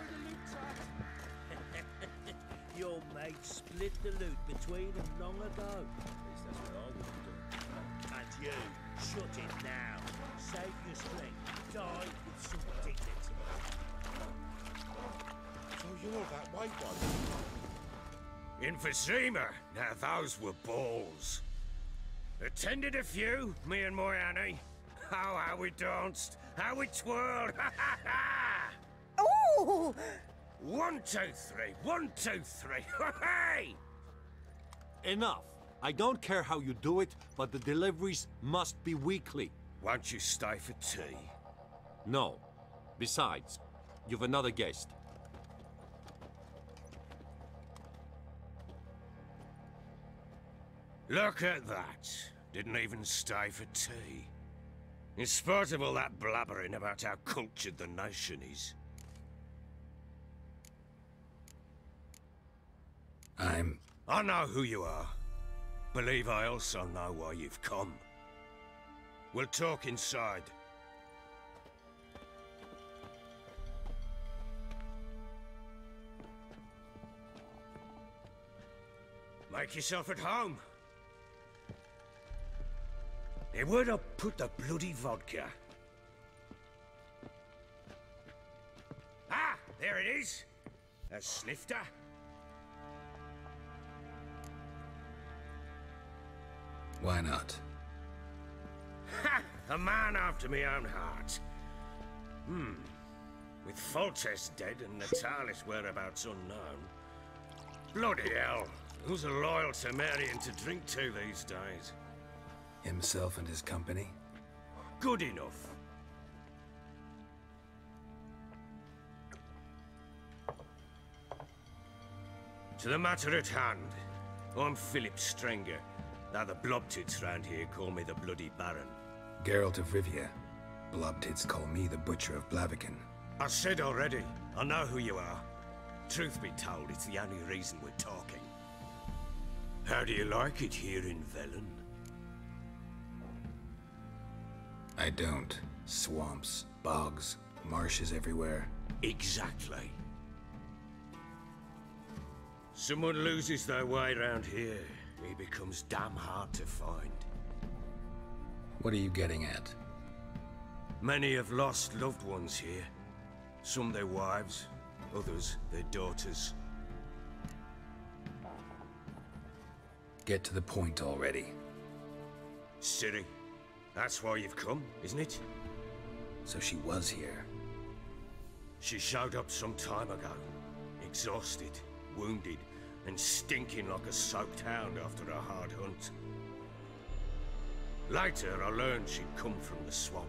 Your mate split the loot between them long ago. At least that's what I would have done. And you, shut it now. Save your strength. Die with some dignity. So you're that white one? Emphysema. Now those were balls. Attended a few, me and my Annie. Oh, how we danced, how we twirled. Ooh! 1, 2, 3. 1, 2, 3. Hey! Enough. I don't care how you do it, but the deliveries must be weekly. Won't you stay for tea? No. Besides, you've another guest. Look at that. Didn't even stay for tea. In spite of all that blabbering about how cultured the nation is. I know who you are. Believe I also know why you've come. We'll talk inside. Make yourself at home. Hey, where'd I put the bloody vodka? Ah, there it is. A snifter. Why not? Ha! A man after my own heart. With Foltest dead and Natalis whereabouts unknown. Bloody hell. Who's a loyal Temerian to drink to these days? Himself and his company? Good enough. To the matter at hand. I'm Philip Strenger. Now the Blobtits round here call me the Bloody Baron. Geralt of Rivia. Blobtits call me the Butcher of Blaviken. I said already, I know who you are. Truth be told, it's the only reason we're talking. How do you like it here in Velen? I don't. Swamps, bogs, marshes everywhere. Exactly. Someone loses their way around here, he becomes damn hard to find. What are you getting at? Many have lost loved ones here. Some their wives, others their daughters. Get to the point already. City. That's why you've come, isn't it? So she was here. She showed up some time ago. Exhausted, wounded, and stinking like a soaked hound after a hard hunt. Later, I learned she'd come from the swamp.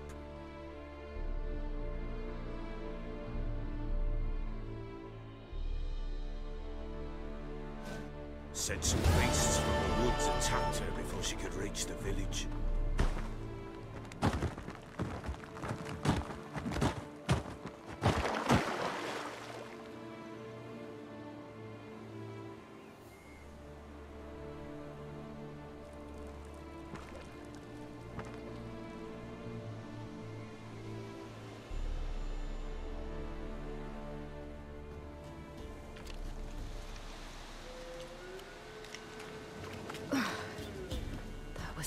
Said some beasts from the woods attacked her before she could reach the village.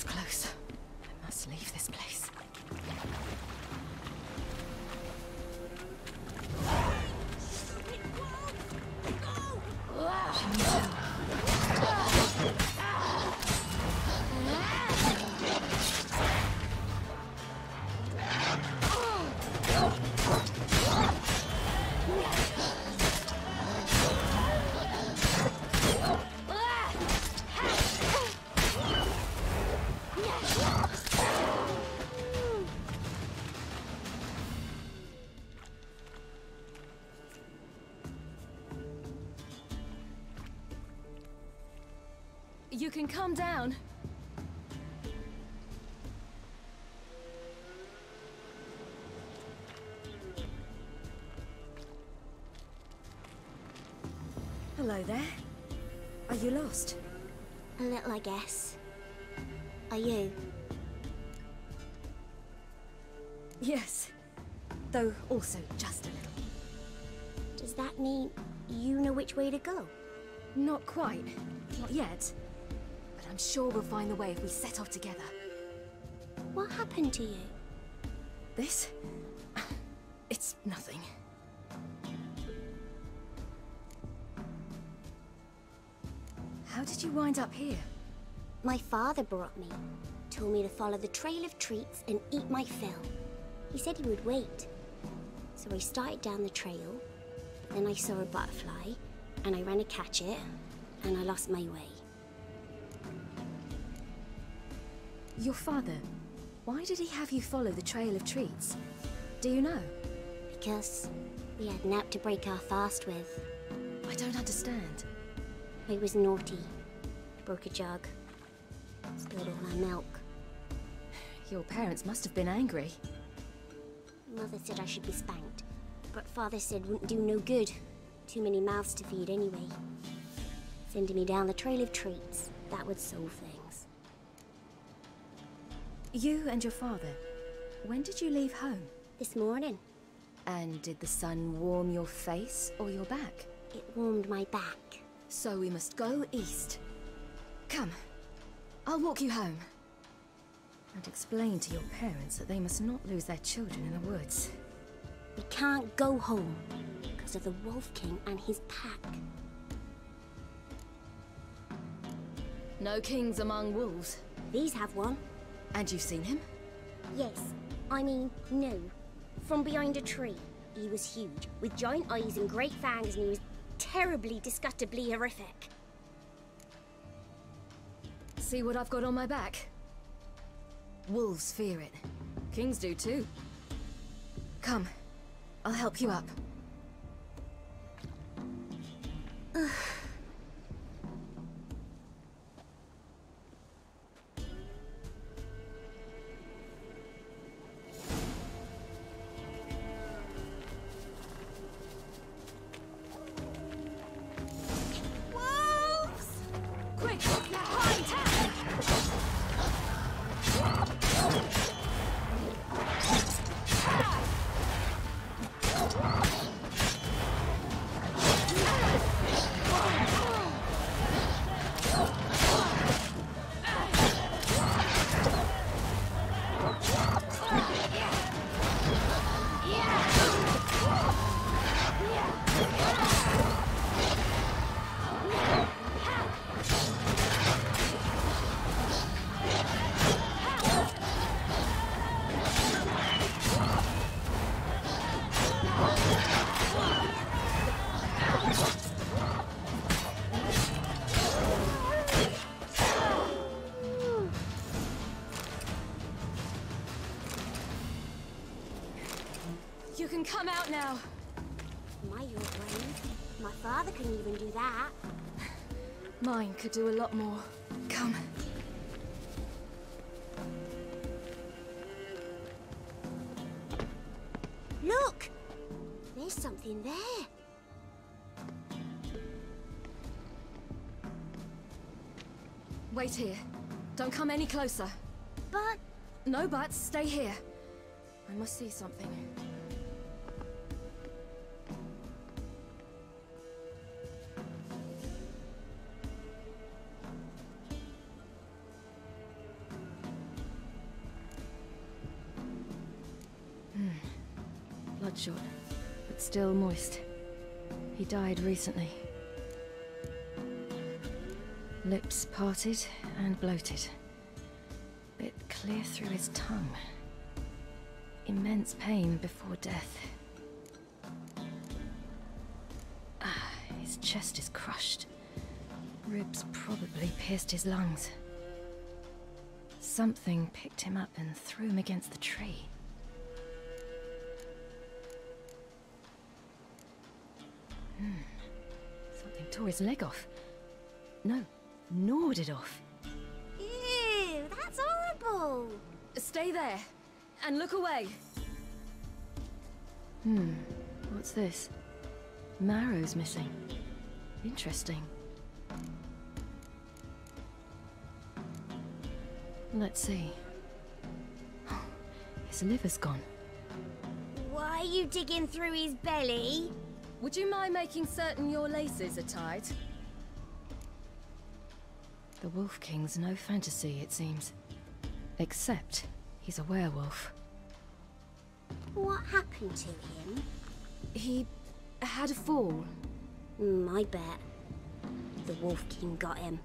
Close. I must leave this place. You can calm down. Hello there. Are you lost? A little, I guess. Are you? Yes. Though also just a little. Does that mean you know which way to go? Not quite. Not yet. But I'm sure we'll find the way if we set off together. What happened to you? This? It's nothing. How did you wind up here? My father brought me. Told me to follow the trail of treats and eat my fill. He said he would wait. So I started down the trail. Then I saw a butterfly, and I ran to catch it, and I lost my way. Your father, why did he have you follow the trail of treats? Do you know? Because we had naught to break our fast with. I don't understand. I was naughty. Broke a jug. Spilled all our milk. Your parents must have been angry. Mother said I should be spanked, but Father said wouldn't do no good. Too many mouths to feed anyway. Sending me down the trail of treats, that would solve things. You and your father, when did you leave home? This morning. And did the sun warm your face or your back? It warmed my back. So we must go east. Come, I'll walk you home. And explain to your parents that they must not lose their children in the woods. We can't go home because of the Wolf King and his pack. No kings among wolves. These have one. And you've seen him? Yes. I mean, no. From behind a tree. He was huge, with giant eyes and great fangs, and he was terribly, disgustingly horrific. See what I've got on my back? Wolves fear it. Kings do too. Come, I'll help you up. Wolves! Quick, high attack! You can come out now. My, you're brave. My father couldn't even do that. Mine could do a lot more. Come. Look! There's something there. Wait here. Don't come any closer. But... No buts. Stay here. I must see something. Bloodshot, but still moist. He died recently. Lips parted and bloated. Bit clear through his tongue. Immense pain before death. His chest is crushed. Ribs probably pierced his lungs. Something picked him up and threw him against the tree. Something tore his leg off. No, gnawed it off. Ew, that's horrible. Stay there, and look away. What's this? Marrow's missing. Interesting. Let's see. His liver's gone. Why are you digging through his belly? Would you mind making certain your laces are tied? The Wolf King's no fantasy, it seems. Except he's a werewolf. What happened to him? He had a fall. I bet. The Wolf King got him.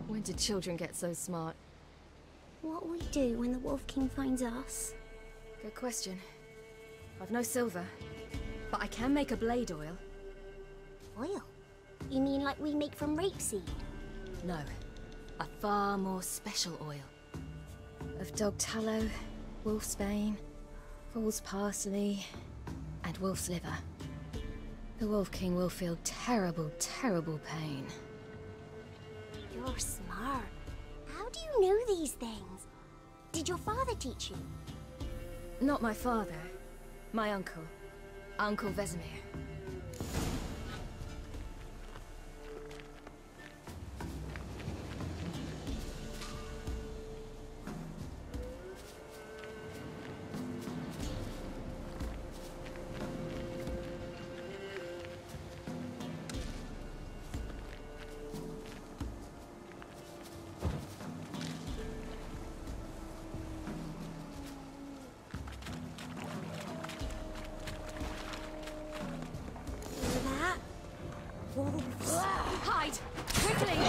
When did children get so smart? What'll we do when the Wolf King finds us? Good question. I've no silver, but I can make a blade oil. Oil? You mean like we make from rapeseed? No, a far more special oil. Of dog tallow, wolf's bane, fool's parsley, and wolf's liver. The Wolf King will feel terrible, terrible pain. You're smart. How do you know these things? Did your father teach you? Not my father. My uncle. Uncle Vesemir. Hide! Quickly!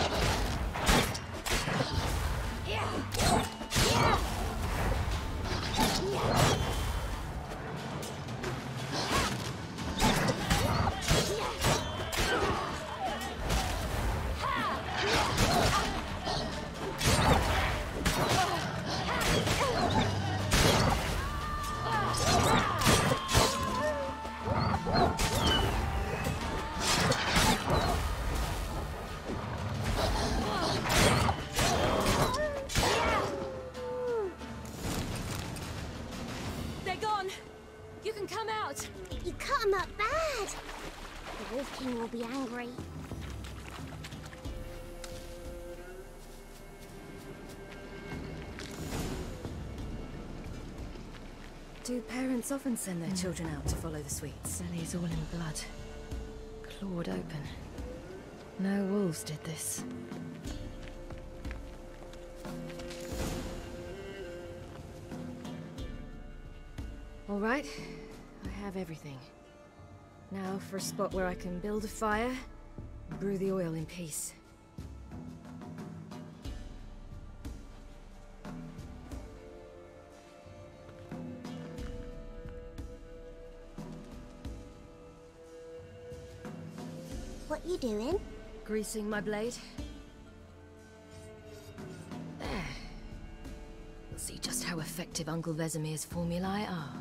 You can come out! You cut him up bad! The Wolf King will be angry. Do parents often send their children out to follow the sweets? Belly's all in blood. Clawed open. No wolves did this. All right, I have everything. Now for a spot where I can build a fire, brew the oil in peace. What you doing? Greasing my blade. There. You'll see just how effective Uncle Vesemir's formulae are.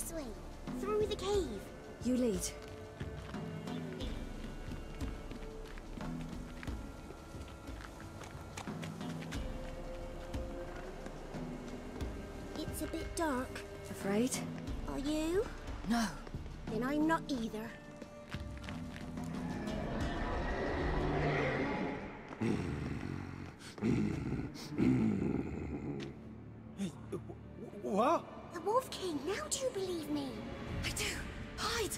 This way. Through the cave. You lead. It's a bit dark. Afraid? Are you? No. Then I'm not either. What? The Wolf King, now do you believe me? I do. Hide!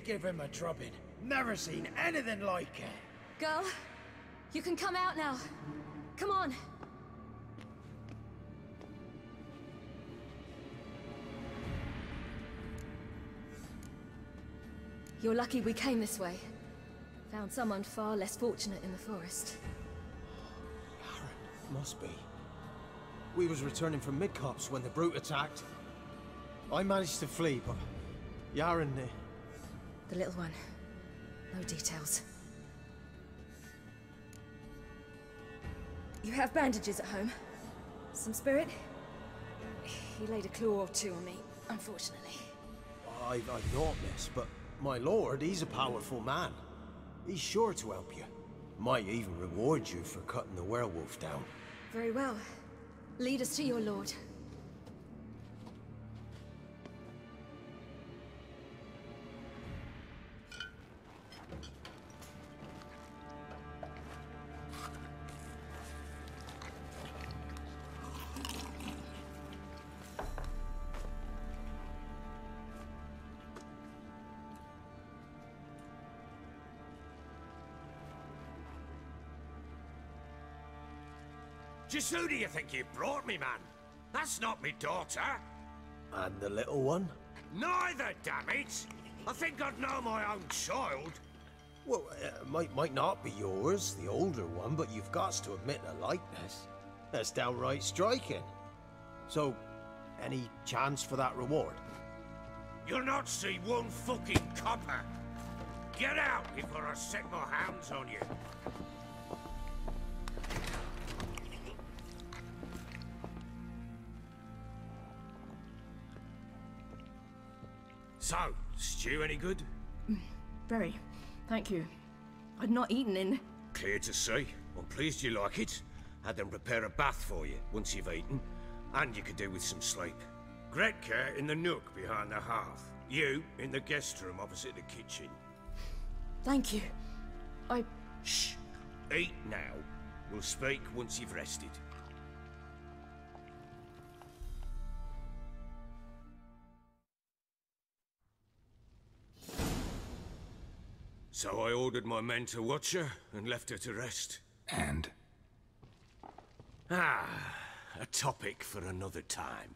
Give him a drubbing. Never seen anything like it. Girl, you can come out now. Come on. You're lucky we came this way. Found someone far less fortunate in the forest. Must be. We was returning from Midcops when the brute attacked. I managed to flee, but Yaren... The little one. No details. You have bandages at home? Some spirit? He laid a claw or two on me, unfortunately. I've not, miss, but my lord, he's a powerful man. He's sure to help you. Might even reward you for cutting the werewolf down. Very well. Lead us to your lord. Just who do you think you brought me, man? That's not me daughter. And the little one? Neither, damn it! I think I'd know my own child. Well, might not be yours, the older one, but you've got to admit a likeness. That's downright striking. So, any chance for that reward? You'll not see one fucking copper. Get out before I set my hounds on you. So, stew any good? Very. Thank you. I'd not eaten in... Clear to see. I'm pleased you like it. Had them prepare a bath for you once you've eaten. And you could do with some sleep. Gretka in the nook behind the hearth. You in the guest room opposite the kitchen. Thank you. Shh. Eat now. We'll speak once you've rested. So I ordered my men to watch her and left her to rest. And? A topic for another time.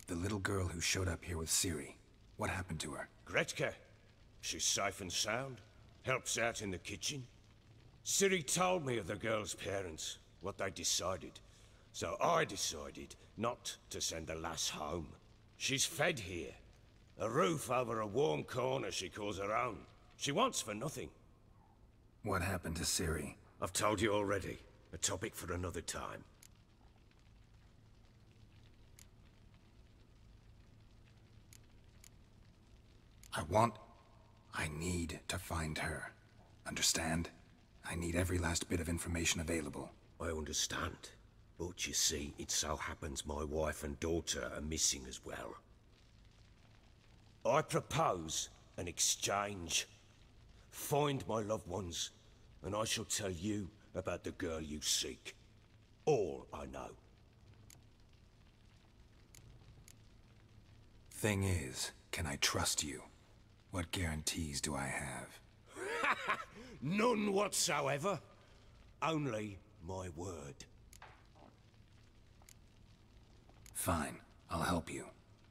The little girl who showed up here with Ciri. What happened to her? Gretka. She's safe and sound. Helps out in the kitchen. Ciri told me of the girl's parents, what they decided. So I decided not to send the lass home. She's fed here. A roof over a warm corner she calls her own. She wants for nothing. What happened to Ciri? I've told you already. A topic for another time. I need to find her. Understand? I need every last bit of information available. I understand. But you see, it so happens my wife and daughter are missing as well. I propose an exchange. Find my loved ones, and I shall tell you about the girl you seek. All I know. Thing is, can I trust you? What guarantees do I have? None whatsoever. Only my word. Fine, I'll help you.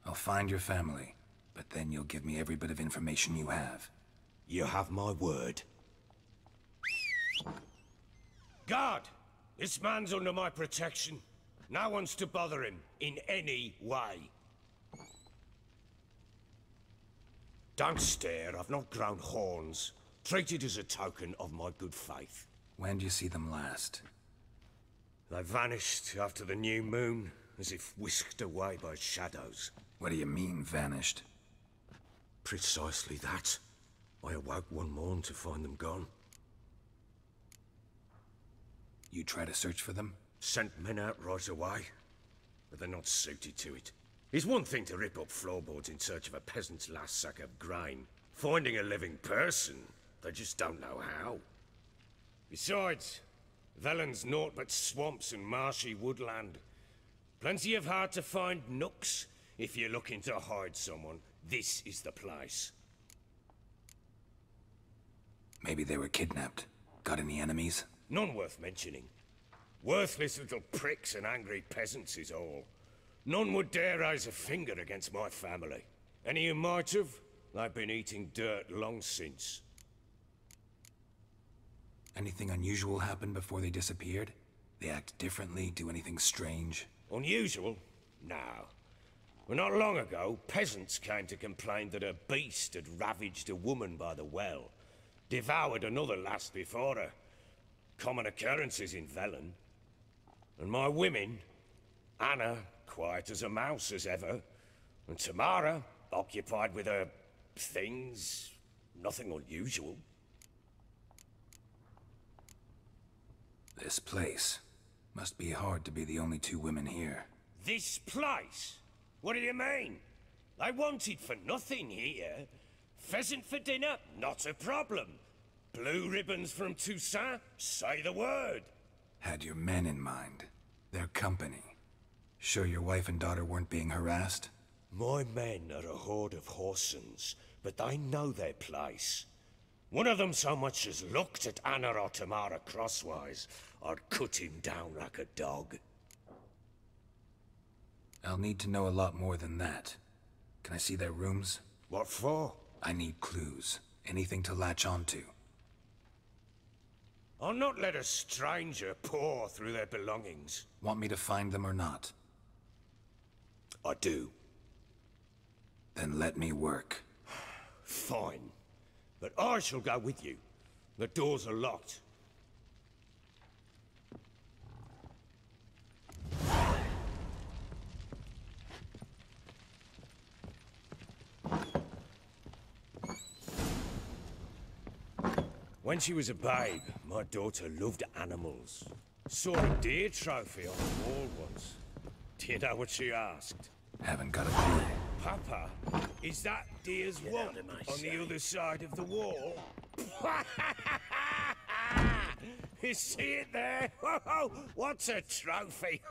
I'll find your family, but then you'll give me every bit of information you have. You have my word. Guard! This man's under my protection. No one's to bother him in any way. Don't stare, I've not grown horns. Treat it as a token of my good faith. When do you see them last? They vanished after the new moon, as if whisked away by shadows. What do you mean, vanished? Precisely that. I awoke one morn to find them gone. You try to search for them? Sent men out right away, but they're not suited to it. It's one thing to rip up floorboards in search of a peasant's last sack of grain. Finding a living person, they just don't know how. Besides, Velen's naught but swamps and marshy woodland. Plenty of hard-to-find nooks. If you're looking to hide someone, this is the place. Maybe they were kidnapped. Got any enemies? None worth mentioning. Worthless little pricks and angry peasants is all. None would dare raise a finger against my family. Any who might have, they've been eating dirt long since. Anything unusual happen before they disappeared? They act differently, do anything strange? Unusual? No. Well, not long ago, peasants came to complain that a beast had ravaged a woman by the well. Devoured another lass before her. Common occurrences in Velen. And my women, Anna, quiet as a mouse as ever, and Tamara, occupied with her things, nothing unusual. This place. Must be hard to be the only two women here. This place? What do you mean? They wanted for nothing here. Pheasant for dinner? Not a problem. Blue ribbons from Toussaint? Say the word. Had your men in mind. Their company. Sure your wife and daughter weren't being harassed? My men are a horde of whoresons, but they know their place. One of them so much as looked at Anna or Tamara crosswise, I'd cut him down like a dog. I'll need to know a lot more than that. Can I see their rooms? What for? I need clues. Anything to latch onto. I'll not let a stranger pore through their belongings. Want me to find them or not? I do. Then let me work. Fine. But I shall go with you. The doors are locked. When she was a babe, my daughter loved animals. Saw a deer trophy on the wall once. Do you know what she asked? Haven't got a clue. Papa, is that deer's rump on the other side of the wall? You see it there? What's a trophy?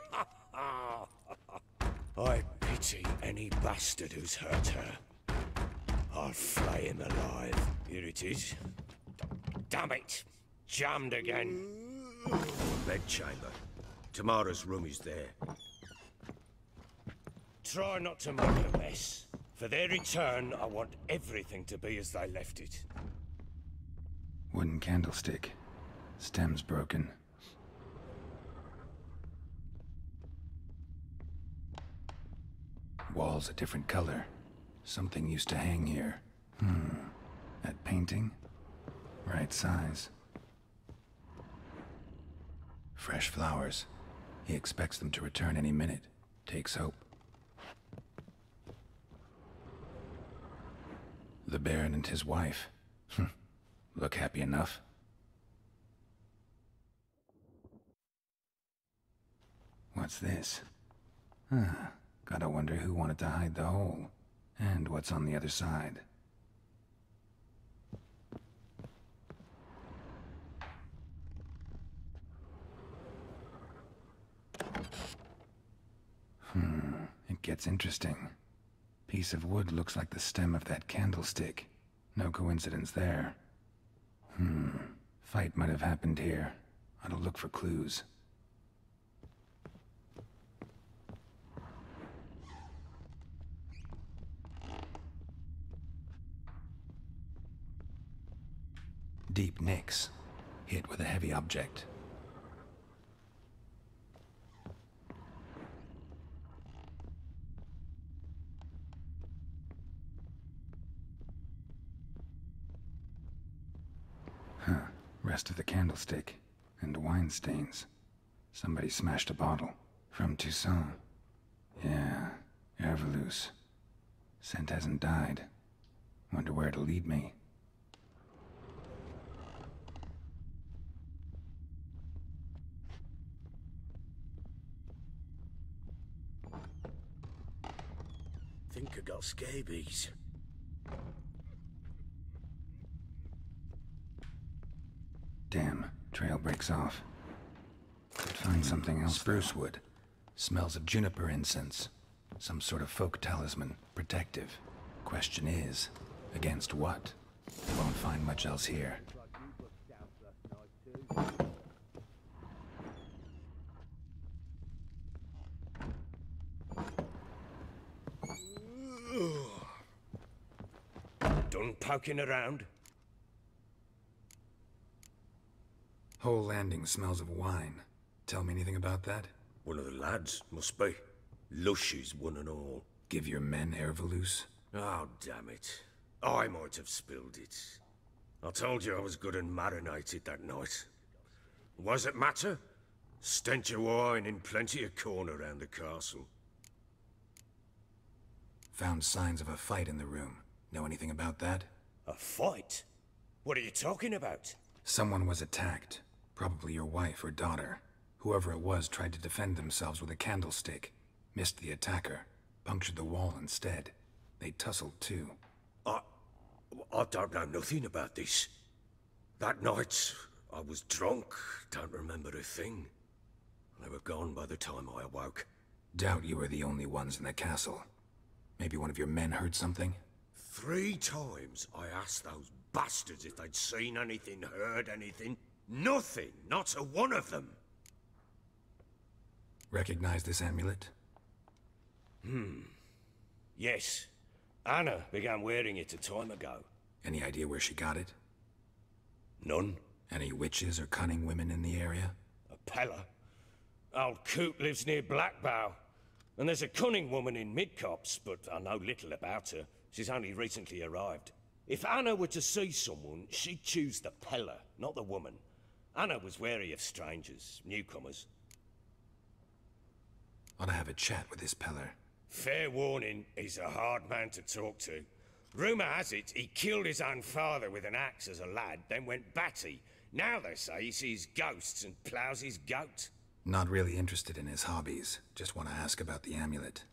I pity any bastard who's hurt her. I'll flay him alive. Here it is. Damn it! Jammed again. Bedchamber. Tamara's room is there. Try not to make a mess. For their return, I want everything to be as they left it. Wooden candlestick. Stem's broken. Walls a different color. Something used to hang here. That painting? Right size. Fresh flowers. He expects them to return any minute. Takes hope. The Baron and his wife. Look happy enough. What's this? Gotta wonder who wanted to hide the hole. And what's on the other side. It gets interesting. Piece of wood looks like the stem of that candlestick. No coincidence there. Fight might have happened here. ought to look for clues. Deep nicks, hit with a heavy object. Huh, rest of the candlestick, and wine stains. Somebody smashed a bottle. From Toussaint. Yeah, Herveloos. Scent hasn't died. Wonder where it'll lead me. Think I got scabies. Damn, trail breaks off. Could find something else. Spruce wood. Smells of juniper incense. Some sort of folk talisman. Protective. Question is, against what? Won't find much else here. Done poking around? Whole landing smells of wine. Tell me anything about that? One of the lads, must be. Lushes, one and all. Give your men Herveloos? Oh, damn it. I might have spilled it. I told you I was good and marinated that night. Was it matter? Stench of wine in plenty of corn around the castle. Found signs of a fight in the room. Know anything about that? A fight? What are you talking about? Someone was attacked. Probably your wife or daughter. Whoever it was tried to defend themselves with a candlestick. Missed the attacker. Punctured the wall instead. They tussled too. I don't know nothing about this. That night, I was drunk. Don't remember a thing. They were gone by the time I awoke. Doubt you were the only ones in the castle. Maybe one of your men heard something? 3 times I asked those bastards if they'd seen anything, heard anything. Nothing! Not a one of them! Recognize this amulet? Yes. Anna began wearing it a time ago. Any idea where she got it? None. Any witches or cunning women in the area? A Pella. Old Coot lives near Blackbow. And there's a cunning woman in Midcopse, but I know little about her. She's only recently arrived. If Anna were to see someone, she'd choose the Pella, not the woman. Anna was wary of strangers, newcomers. Ought to have a chat with this Peller. Fair warning, he's a hard man to talk to. Rumour has it he killed his own father with an axe as a lad, then went batty. Now they say he sees ghosts and ploughs his goat. Not really interested in his hobbies. Just want to ask about the amulet.